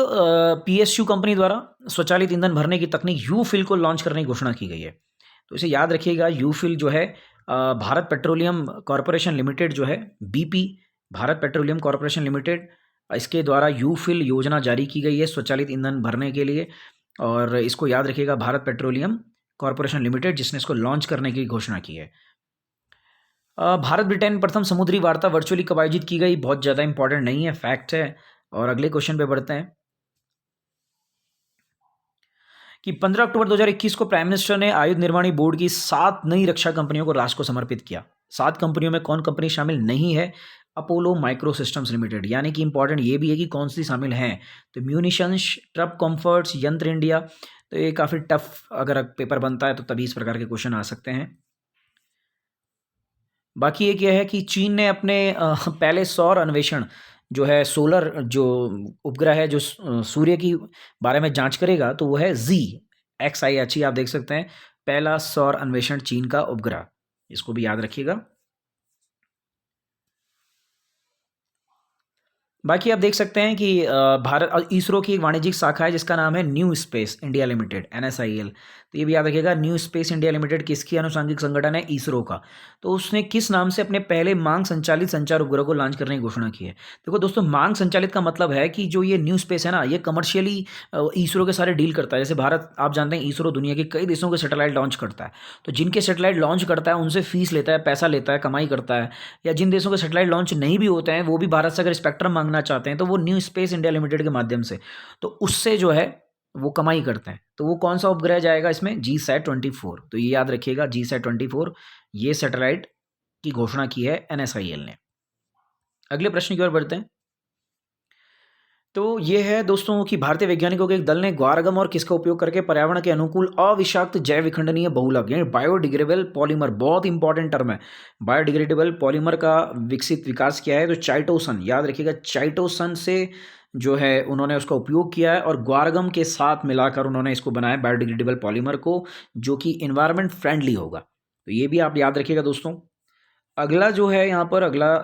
PSU कंपनी द्वारा स्वचालित ईंधन भरने की तकनीक यूफिल को लॉन्च करने की घोषणा की गई है। तो इसे याद रखिएगा, यूफिल जो है भारत पेट्रोलियम कॉरपोरेशन लिमिटेड जो है, BP Bharat petroleum corporation limited, इसके द्वारा यूफिल योजना जारी की गई है स्वचालित ईंधन भरने के लिए। और इसको याद रखिएगा, भारत पेट्रोलियम कॉरपोरेशन लिमिटेड जिसने इसको लॉन्च करने की घोषणा की है। भारत ब्रिटेन प्रथम समुद्री वार्ता वर्चुअली कब आयोजित की गई, बहुत ज़्यादा इंपॉर्टेंट नहीं है, फैक्ट है। और अगले क्वेश्चन पे बढ़ते हैं कि 15 अक्टूबर 2021 को प्राइम मिनिस्टर ने आयुध निर्माणी बोर्ड की 7 नई रक्षा कंपनियों को राष्ट्र को समर्पित किया। 7 कंपनियों में कौन कंपनी शामिल नहीं है, अपोलो माइक्रो सिस्टम्स लिमिटेड। यानी कि इंपॉर्टेंट ये भी है कि कौन सी शामिल हैं, तो म्यूनिशंस, ट्रप कंफर्ट्स, यंत्र इंडिया। तो ये काफ़ी टफ अगर पेपर बनता है तो तभी इस प्रकार के क्वेश्चन आ सकते हैं। बाकी ये क्या है कि चीन ने अपने पहले सौर अन्वेषण जो है, सोलर जो उपग्रह है जो सूर्य की बारे में जांच करेगा, तो वो है ZXIH, आप देख सकते हैं, पहला सौर अन्वेषण चीन का उपग्रह, इसको भी याद रखिएगा। बाकी आप देख सकते हैं कि भारत इसरो की एक वाणिज्यिक शाखा है जिसका नाम है new space India limited, NSIL। तो ये भी याद रखिएगा, न्यू स्पेस इंडिया लिमिटेड किसकी आनुषंगिक संगठन है, इसरो का। तो उसने किस नाम से अपने पहले मांग संचालित संचार उपग्रह को लॉन्च करने की घोषणा की है। देखो दोस्तों, मांग संचालित का मतलब है कि जो ये न्यू स्पेस है ना, ये कमर्शियली इसरो के सारे डील करता है। जैसे भारत, आप जानते हैं इसरो दुनिया के कई देशों के सैटेलाइट लॉन्च करता है, तो जिनके सैटेलाइट लॉन्च करता है उनसे फीस लेता है, पैसा लेता है, कमाई करता है। या जिन देशों के सैटेलाइट लॉन्च नहीं भी होते हैं, वो भी भारत से अगर स्पेक्ट्रम मांगना चाहते हैं तो वो न्यू स्पेस इंडिया लिमिटेड के माध्यम से, तो उससे जो है वो कमाई करते हैं। तो वो कौन सा उपग्रह जाएगा इसमें, GSAT-24। तो ये याद रखिएगा, GSAT-24 ये सैटेलाइट की घोषणा की है NSIL ने। अगले प्रश्न की ओर बढ़ते हैं। तो ये है दोस्तों कि भारतीय वैज्ञानिकों के एक दल ने ग्वारगम और किसका उपयोग करके पर्यावरण के अनुकूल अविषाक्त जैव विखंडनीय बहुलक यानी बायोडिग्रेडेबल पॉलीमर, बहुत इंपॉर्टेंट टर्म है, बायोडिग्रेडेबल पॉलीमर का विकास किया है। तो चाइटोसन, याद रखिएगा, चाइटोसन से जो है उन्होंने उसका उपयोग किया है और ग्वारगम के साथ मिलाकर उन्होंने इसको बनाया बायोडिग्रेडेबल पॉलीमर को, जो कि इन्वायरमेंट फ्रेंडली होगा। तो ये भी आप याद रखिएगा दोस्तों। अगला जो है यहाँ पर अगला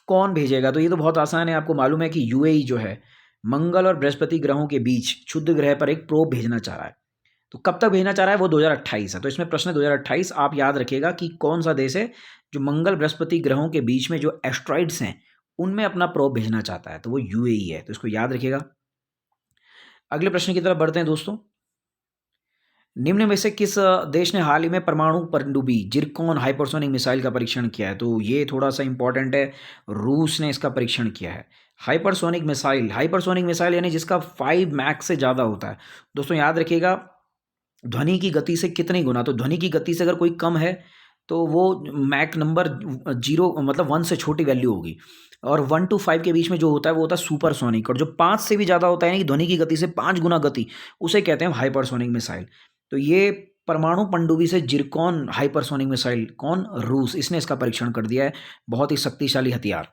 कौन भेजेगा, तो ये तो बहुत आसान है, आपको मालूम है कि UAE जो है मंगल और बृहस्पति ग्रहों के बीच क्षुद्र ग्रह पर एक प्रोब भेजना चाह रहा है। तो कब तक भेजना चाह रहा है, वो 2028 है। तो इसमें प्रश्न 2028, आप याद रखिएगा कि कौन सा देश है जो मंगल बृहस्पति ग्रहों के बीच में जो एस्ट्रॉइड्स हैं उनमें अपना प्रोब भेजना चाहता है, तो वो UAE है। तो इसको याद रखिएगा। अगले प्रश्न की तरफ बढ़ते हैं दोस्तों। निम्न में से किस देश ने हाल ही में परमाणु पनडुब्बी जिरकॉन हाइपरसोनिक मिसाइल का परीक्षण किया है, तो ये थोड़ा सा इंपॉर्टेंट है, रूस ने इसका परीक्षण किया है। हाइपरसोनिक मिसाइल यानी जिसका 5 मैक से ज़्यादा होता है। दोस्तों याद रखिएगा, ध्वनि की गति से कितनी गुना, तो ध्वनि की गति से अगर कोई कम है तो वो मैक नंबर 0 मतलब 1 से छोटी वैल्यू होगी, और 1 to 5 के बीच में जो होता है वो होता है सुपरसोनिक, और जो 5 से भी ज़्यादा होता है यानी कि ध्वनि की गति से 5 गुना गति, उसे कहते हैं हाइपरसोनिक मिसाइल। तो ये परमाणु पनडुब्बी से जिरकॉन हाइपरसोनिक मिसाइल, कौन, रूस, इसने इसका परीक्षण कर दिया है। बहुत ही शक्तिशाली हथियार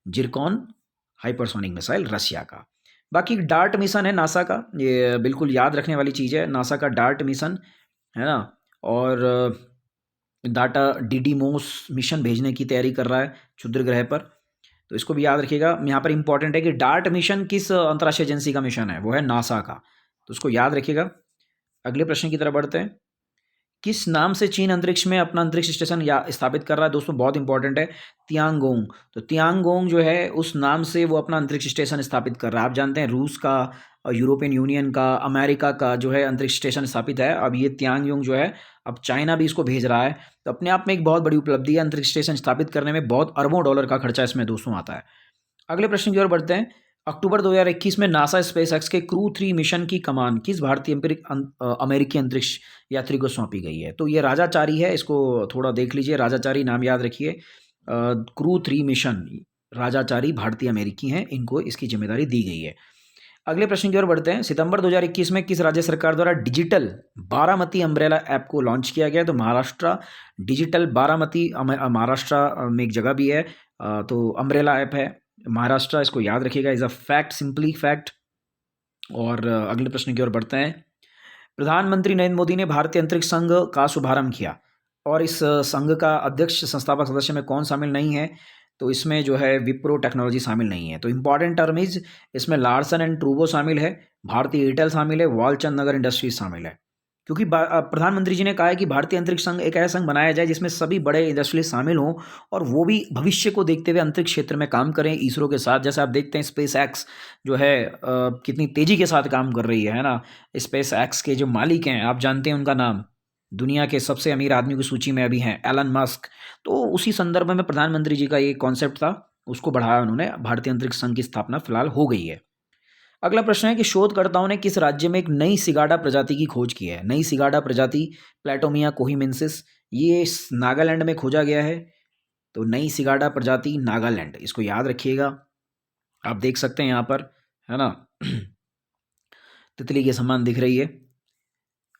जिरकॉन हाइपरसोनिक मिसाइल रशिया का। बाकी डार्ट मिशन है नासा का, ये बिल्कुल याद रखने वाली चीज़ है, नासा का डार्ट मिशन है ना। और डाटा डीडीमोस मिशन भेजने की तैयारी कर रहा है क्षुद्र ग्रह पर, तो इसको भी याद रखिएगा। यहाँ पर इंपॉर्टेंट है कि डार्ट मिशन किस अंतर्राष्ट्रीय एजेंसी का मिशन है, वो है नासा का, तो उसको याद रखिएगा। अगले प्रश्न की तरफ बढ़ते हैं। किस नाम से चीन अंतरिक्ष में अपना अंतरिक्ष स्टेशन या स्थापित कर रहा है? दोस्तों बहुत इंपॉर्टेंट है, तियांगोंग। तो तियांगोंग जो है उस नाम से वो अपना अंतरिक्ष स्टेशन स्थापित कर रहा है। आप जानते हैं रूस का, यूरोपियन यूनियन का, अमेरिका का जो है अंतरिक्ष स्टेशन स्थापित है। अब ये तियांगोंग जो है, अब चाइना भी इसको भेज रहा है, तो अपने आप में एक बहुत बड़ी उपलब्धि है। अंतरिक्ष स्टेशन स्थापित करने में बहुत अरबों डॉलर का खर्चा इसमें दोस्तों आता है। अगले प्रश्न की ओर बढ़ते हैं। अक्टूबर 2021 में नासा स्पेस एक्स के क्रू 3 मिशन की कमान किस भारतीय अमेरिकी अंतरिक्ष यात्री को सौंपी गई है? तो ये राजाचारी है, इसको थोड़ा देख लीजिए, राजाचारी नाम याद रखिए। क्रू 3 मिशन राजाचारी भारतीय अमेरिकी हैं, इनको इसकी जिम्मेदारी दी गई है। अगले प्रश्न की ओर बढ़ते हैं। सितंबर 2021 में किस राज्य सरकार द्वारा डिजिटल बारामती अम्ब्रेला ऐप को लॉन्च किया गया? तो महाराष्ट्र डिजिटल बारामती, महाराष्ट्र में एक जगह भी है, तो अम्ब्रेला ऐप है महाराष्ट्र, इसको याद रखिएगा, is a fact, simply fact. और अगले प्रश्न की ओर बढ़ते हैं। प्रधानमंत्री नरेंद्र मोदी ने भारतीय अंतरिक्ष संघ का शुभारंभ किया, और इस संघ का अध्यक्ष संस्थापक सदस्य में कौन शामिल नहीं है? तो इसमें जो है विप्रो टेक्नोलॉजी शामिल नहीं है। तो इंपॉर्टेंट टर्म इज, इसमें लार्सन एंड ट्रूबो शामिल है, भारतीय एयरटेल शामिल है, वालचंद नगर इंडस्ट्रीज शामिल है। क्योंकि प्रधानमंत्री जी ने कहा है कि भारतीय अंतरिक्ष संघ एक ऐसा संघ बनाया जाए जिसमें सभी बड़े इंडस्ट्रीज शामिल हों, और वो भी भविष्य को देखते हुए अंतरिक्ष क्षेत्र में काम करें इसरो के साथ। जैसे आप देखते हैं स्पेस एक्स जो है कितनी तेज़ी के साथ काम कर रही है ना। स्पेस एक्स के जो मालिक हैं, आप जानते हैं उनका नाम, दुनिया के सबसे अमीर आदमी की सूची में अभी हैं, एलन मस्क। तो उसी संदर्भ में प्रधानमंत्री जी का ये कॉन्सेप्ट था, उसको बढ़ाया उन्होंने, भारतीय अंतरिक्ष संघ की स्थापना फिलहाल हो गई है। अगला प्रश्न है कि शोधकर्ताओं ने किस राज्य में एक नई सिगाडा प्रजाति की खोज की है? नई सिगाडा प्रजाति प्लेटोमिया कोहिमेंसिस, ये नागालैंड में खोजा गया है। तो नई सिगाडा प्रजाति नागालैंड, इसको याद रखिएगा। आप देख सकते हैं यहाँ पर, है ना, तितली के समान दिख रही है।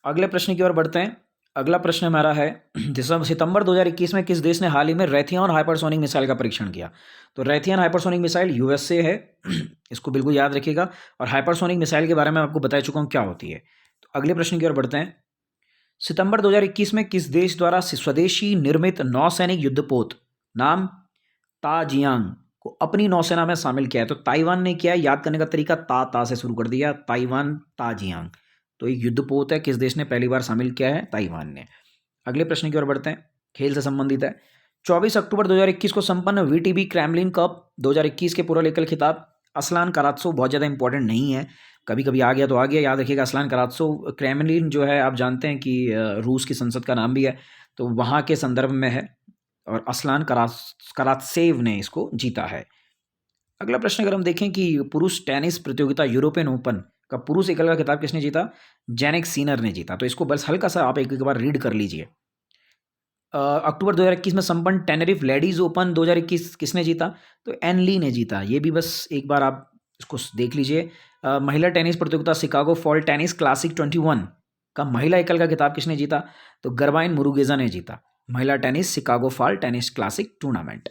अगले प्रश्न की ओर बढ़ते हैं। अगला प्रश्न हमारा है, सितंबर 2021 में किस देश ने हाल ही में रैथियन हाइपरसोनिक मिसाइल का परीक्षण किया? तो रैथियन हाइपरसोनिक मिसाइल यूएसए है, इसको बिल्कुल याद रखिएगा। और हाइपरसोनिक मिसाइल के बारे में आपको बता चुका हूँ क्या होती है। तो अगले प्रश्न की ओर बढ़ते हैं। सितंबर 2021 में किस देश द्वारा स्वदेशी निर्मित नौसैनिक युद्धपोत नाम ताजियांग को अपनी नौसेना में शामिल किया है? तो ताइवान ने किया है। याद करने का तरीका ता से शुरू कर दिया, ताइवान ताजियांग। तो एक युद्धपोत है, किस देश ने पहली बार शामिल किया है? ताइवान ने। अगले प्रश्न की ओर बढ़ते हैं, खेल से संबंधित है। 24 अक्टूबर 2021 को संपन्न वीटीबी क्रेमलिन कप 2021 के पूर्व एकल खिताब असलान करात्सोव, बहुत ज़्यादा इंपॉर्टेंट नहीं है, कभी कभी आ गया तो आ गया, याद रखिएगा। असलान करात्सोव, क्रेमलिन जो है आप जानते हैं कि रूस की संसद का नाम भी है, तो वहाँ के संदर्भ में है, और असलान करात्सेव ने इसको जीता है। अगला प्रश्न अगर हम देखें कि पुरुष टेनिस प्रतियोगिता यूरोपियन ओपन का पुरुष एकल का खिताब किसने जीता? जेनिक सिनर ने जीता। तो इसको बस हल्का सा आप एक बार रीड कर लीजिए। अक्टूबर 2021 में संपन्न टेनेरिफ लेडीज ओपन 2021 किसने जीता? तो एन ली ने जीता। ये भी बस एक बार आप इसको देख लीजिए। महिला टेनिस प्रतियोगिता शिकागो फॉल टेनिस क्लासिक 21 का महिला एकल का खिताब किसने जीता? तो गरबाइन मुरुगेजा ने जीता। महिला tennis Chicago fall tennis classic tournament,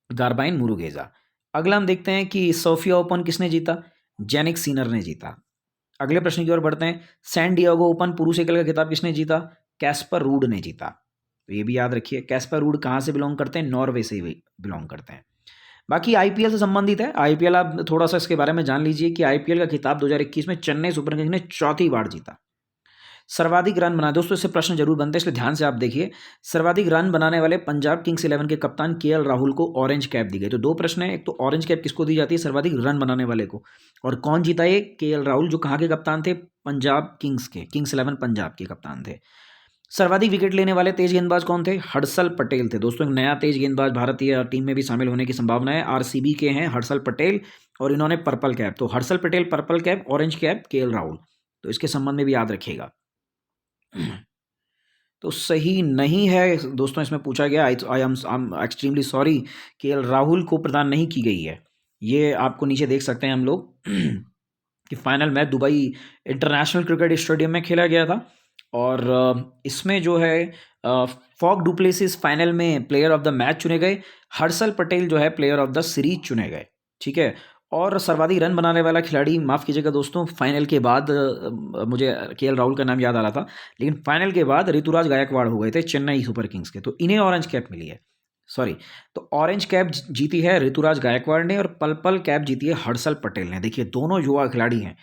Garbine Muguruza. अगला हम देखते हैं कि सोफिया ओपन किसने जीता? जेनिक सिनर ने जीता। अगले प्रश्न की ओर बढ़ते हैं। सैन डिएगो ओपन पुरुष एकल का खिताब किसने जीता? कैस्पर रूड ने जीता। तो ये भी याद रखिए, कैस्पर रूड कहाँ से बिलोंग करते हैं? नॉर्वे से बिलोंग करते हैं। बाकी आईपीएल से संबंधित है, आईपीएल आप थोड़ा सा इसके बारे में जान लीजिए कि आईपीएल का खिताब 2021 में चेन्नई सुपर किंग्स ने चौथी बार जीता। सर्वाधिक रन बनाए, दोस्तों इससे प्रश्न जरूर बनते हैं, इसलिए ध्यान से आप देखिए। सर्वाधिक रन बनाने वाले पंजाब किंग्स 11 के कप्तान केएल राहुल को ऑरेंज कैप दी गई। तो दो प्रश्न है, एक तो ऑरेंज कैप किसको दी जाती है? सर्वाधिक रन बनाने वाले को। और कौन जीता? ये केएल राहुल, जो कहाँ के कप्तान थे? पंजाब किंग्स के, किंग्स 11 पंजाब के कप्तान थे। सर्वाधिक विकेट लेने वाले तेज गेंदबाज कौन थे? हर्षल पटेल थे। दोस्तों एक नया तेज गेंदबाज भारतीय टीम में भी शामिल होने की संभावना है। आरसीबी के हैं हर्षल पटेल, और इन्होंने पर्पल कैप। तो Harshal Patel purple cap, orange cap KL Rahul, तो इसके संबंध में भी याद रखिएगा। तो सही नहीं है दोस्तों, इसमें पूछा गया, I am extremely sorry, KL Rahul को प्रदान नहीं की गई है। ये आपको नीचे देख सकते हैं हम लोग कि final match Dubai international cricket stadium में खेला गया था, और इसमें जो है फॉक डुप्लेसिस फाइनल में प्लेयर ऑफ द मैच चुने गए, हर्षल पटेल जो है प्लेयर ऑफ द सीरीज चुने गए, ठीक है। और सर्वाधिक रन बनाने वाला खिलाड़ी, माफ़ कीजिएगा दोस्तों, फाइनल के बाद मुझे केएल राहुल का नाम याद आ रहा था, लेकिन फाइनल के बाद ऋतुराज गायकवाड़ हो गए थे चेन्नई सुपर किंग्स के, तो इन्हें ऑरेंज कैप मिली है। सॉरी, तो ऑरेंज कैप जीती है ऋतुराज गायकवाड़ ने और पर्पल कैप जीती है हर्षल पटेल ने। देखिए दोनों युवा खिलाड़ी हैं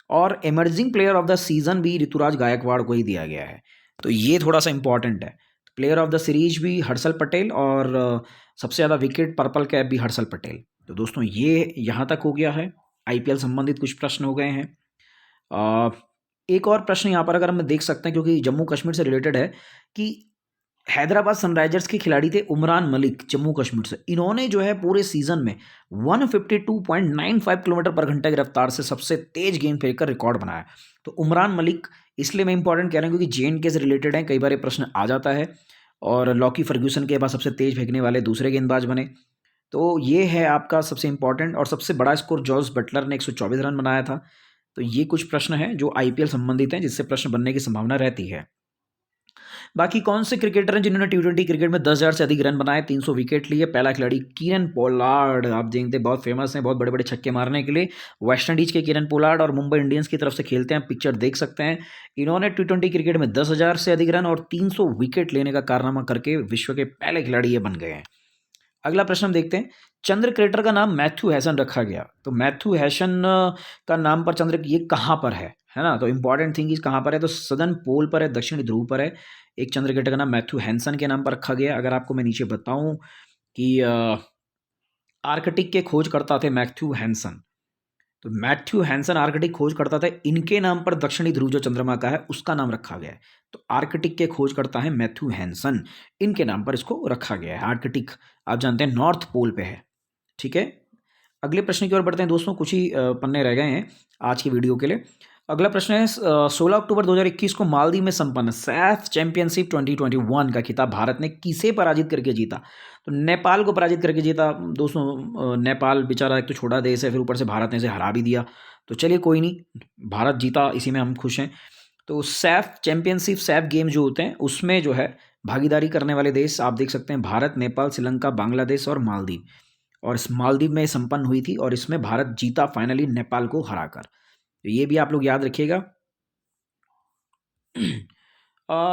और emerging player of the season भी ऋतुराज गायकवाड़ को ही दिया गया है, तो ये थोड़ा सा इंपॉर्टेंट है। प्लेयर ऑफ द सीरीज भी हर्षल पटेल और सबसे ज़्यादा विकेट पर्पल कैप भी हर्षल पटेल। तो दोस्तों ये यहाँ तक हो गया है, आईपीएल संबंधित कुछ प्रश्न हो गए हैं। एक और प्रश्न यहाँ पर अगर हम देख सकते हैं, क्योंकि जम्मू कश्मीर से रिलेटेड है, कि हैदराबाद सनराइजर्स के खिलाड़ी थे उमरान मलिक जम्मू कश्मीर से। इन्होंने जो है पूरे सीजन में 152.95 किलोमीटर पर घंटे की रफ्तार से सबसे तेज गेंद फेंककर रिकॉर्ड बनाया। तो उमरान मलिक इसलिए मैं इंपॉर्टेंट कह रहा हूँ क्योंकि जेएनके से रिलेटेड है, कई बार ये प्रश्न आ जाता है, और लॉकी फर्ग्यूसन के बाद सबसे तेज फेंकने वाले दूसरे गेंदबाज बने। तो ये है आपका सबसे इंपॉर्टेंट, और सबसे बड़ा स्कोर जॉस बटलर ने 124 रन बनाया था। तो ये कुछ प्रश्न हैं जो आईपीएल संबंधित हैं, जिससे प्रश्न बनने की संभावना रहती है। बाकी कौन से क्रिकेटर हैं जिन्होंने टी20 क्रिकेट में 10,000 से अधिक रन बनाए, 300 विकेट लिए? पहला खिलाड़ी कीरन पोलार्ड, आप देखते हैं बहुत फेमस हैं, बहुत बड़े बड़े छक्के मारने के लिए। वेस्ट इंडीज के कीरन पोलार्ड और मुंबई इंडियंस की तरफ से खेलते हैं, पिक्चर देख सकते हैं। इन्होंने टी20 क्रिकेट में 10,000 से अधिक रन और 300 विकेट लेने का कारनामा करके विश्व के पहले खिलाड़ी ये बन गए हैं। अगला प्रश्न हम देखते हैं, चंद्र क्रेटर का नाम मैथ्यू हैसन रखा गया। तो मैथ्यू हैसन का नाम पर चंद्र, ये कहाँ पर है ना? तो इंपॉर्टेंट थिंग इज कहाँ पर है, तो सदर्न पोल पर है, दक्षिणी ध्रुव पर है। एक चंद्र क्रेटर का नाम मैथ्यू हैसन के नाम पर रखा गया। अगर आपको मैं नीचे बताऊं कि आर्कटिक के खोजकर्ता थे मैथ्यू हैसन, तो मैथ्यू हैसन आर्कटिक खोज करता था, इनके नाम पर दक्षिणी ध्रुव जो चंद्रमा का है उसका नाम रखा गया है। तो आर्कटिक के खोज करता है मैथ्यू हैसन, इनके नाम पर इसको रखा गया है। आर्कटिक आप जानते हैं नॉर्थ पोल पे है। ठीक है, अगले प्रश्न की ओर बढ़ते हैं दोस्तों, कुछ ही पन्ने रह गए हैं आज की वीडियो के लिए। अगला प्रश्न है, 16 अक्टूबर 2021 को मालदीव में संपन्न सैफ चैंपियनशिप 2021 का खिताब भारत ने किसे पराजित करके जीता? तो नेपाल को पराजित करके जीता दोस्तों। नेपाल बेचारा एक तो छोटा देश है, फिर ऊपर से भारत ने इसे हरा भी दिया। तो चलिए कोई नहीं, भारत जीता, इसी में हम खुश हैं। तो सैफ चैंपियनशिप, सैफ गेम जो होते हैं उसमें जो है भागीदारी करने वाले देश आप देख सकते हैं, भारत, नेपाल, श्रीलंका, बांग्लादेश और मालदीव। और इस मालदीव में संपन्न हुई थी और इसमें भारत जीता फाइनली नेपाल को हराकर। तो ये भी आप लोग याद रखिएगा।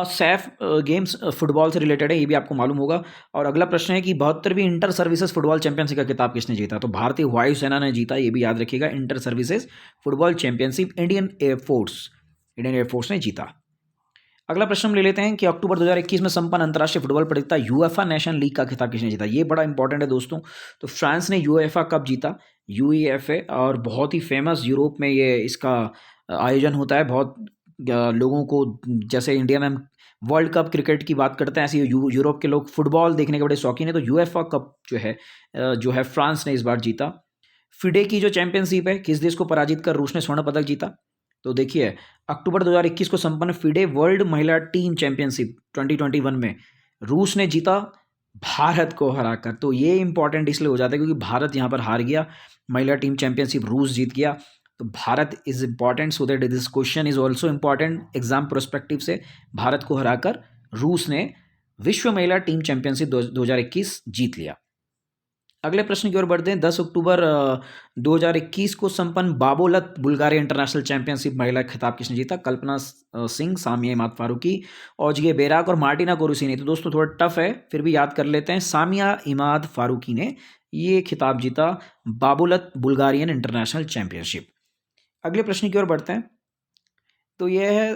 सैफ गेम्स फुटबॉल से रिलेटेड है, ये भी आपको मालूम होगा। और अगला प्रश्न है कि 72वीं इंटर सर्विसेज फुटबॉल चैंपियनशिप का खिताब किसने जीता? तो भारतीय वायुसेना ने जीता, ये भी याद रखिएगा। Inter services football championship Indian air force ने जीता। अगला प्रश्न हम ले लेते हैं कि अक्टूबर 2021 में संपन्न अंतर्राष्ट्रीय फुटबॉल प्रतियोगिता यूएफए नेशन लीग का खिताब किसने जीता? ये बड़ा इंपॉर्टेंट है दोस्तों। तो फ्रांस ने यूएफए कप जीता, यूईएफए, और बहुत ही फेमस यूरोप में ये इसका आयोजन होता है। बहुत लोगों को, जैसे इंडिया में हम वर्ल्ड कप क्रिकेट की बात करते हैं, ऐसे यूरोप के लोग फुटबॉल देखने के बड़े शौकीन है। तो यूएफए कप जो है फ्रांस ने इस बार जीता। फिडे की जो चैंपियनशिप है, किस देश को पराजित कर रूस ने स्वर्ण पदक जीता? तो देखिए अक्टूबर 2021 को संपन्न फिडे वर्ल्ड महिला टीम चैंपियनशिप 2021 में रूस ने जीता भारत को हराकर। तो ये इंपॉर्टेंट इसलिए हो जाता है क्योंकि भारत यहाँ पर हार गया, महिला टीम चैंपियनशिप रूस जीत गया। तो Bharat is important, so that this question is also important exam prospective से। भारत को हराकर रूस ने विश्व महिला टीम चैंपियनशिप 2021 जीत लिया। अगले प्रश्न की ओर बढ़ते हैं। 10 अक्टूबर 2021 को संपन्न बाबोलत बुल्गारिया इंटरनेशनल चैंपियनशिप महिला खिताब किसने जीता? कल्पना सिंह, सामिया इमाद फारूकी, ओजगे बेराक और मार्टिना कोरुसी ने। तो दोस्तों थोड़ा टफ है, फिर भी याद कर लेते हैं। सामिया इमाद फारूकी ने ये खिताब जीता, बाबोलत बुल्गारियन इंटरनेशनल चैंपियनशिप। अगले प्रश्न की ओर बढ़ते हैं। तो यह है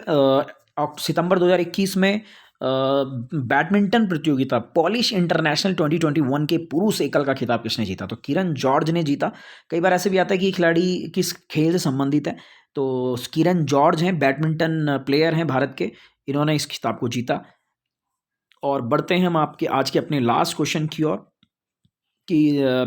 सितंबर 2021 में बैडमिंटन प्रतियोगिता पॉलिश इंटरनेशनल 2021 के पुरुष एकल का खिताब किसने जीता? तो किरण जॉर्ज ने जीता। कई बार ऐसे भी आता है कि खिलाड़ी किस खेल से संबंधित है, तो किरण जॉर्ज हैं, बैडमिंटन प्लेयर हैं भारत के, इन्होंने इस खिताब को जीता। और बढ़ते हैं हम आपके आज के अपने लास्ट क्वेश्चन की ओर कि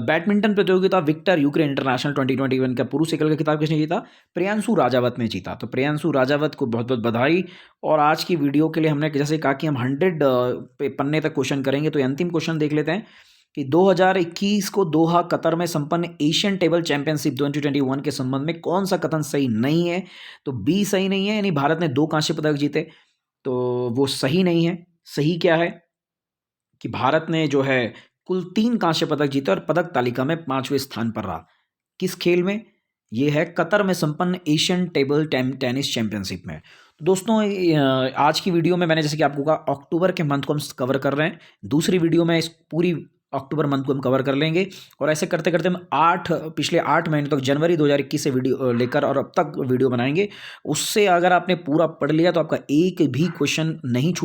बैडमिंटन प्रतियोगिता विक्टर यूक्रेन इंटरनेशनल 2021 का पुरुष एकल का खिताब किसने जीता? प्रियांशु राजावत ने जीता। तो प्रियांशु राजावत को बहुत बहुत बधाई। और आज की वीडियो के लिए हमने जैसे कहा कि हम 100 पन्ने तक क्वेश्चन करेंगे, तो अंतिम क्वेश्चन देख लेते हैं कि 2021 को दोहा कतर में संपन्न एशियन टेबल चैंपियनशिप 2021 के संबंध में कौन सा कथन सही नहीं है? तो बी सही नहीं है, यानी भारत ने 2 कांस्य पदक जीते, तो वो सही नहीं है। सही क्या है कि भारत ने जो है कुल 3 कांस्य पदक जीते और पदक तालिका में 5वें स्थान पर रहा। किस खेल में? ये है कतर में संपन्न एशियन टेबल टेनिस चैंपियनशिप में। तो दोस्तों आज की वीडियो में मैंने जैसे कि आपको कहा अक्टूबर के मंथ को हम कवर कर रहे हैं। दूसरी वीडियो में इस पूरी अक्टूबर मंथ को हम कवर कर लेंगे और ऐसे करते करते हम पिछले 8 महीने तक जनवरी 2021 से वीडियो लेकर और अब तक वीडियो बनाएंगे। उससे अगर आपने पूरा पढ़ लिया तो आपका एक भी क्वेश्चन नहीं छूट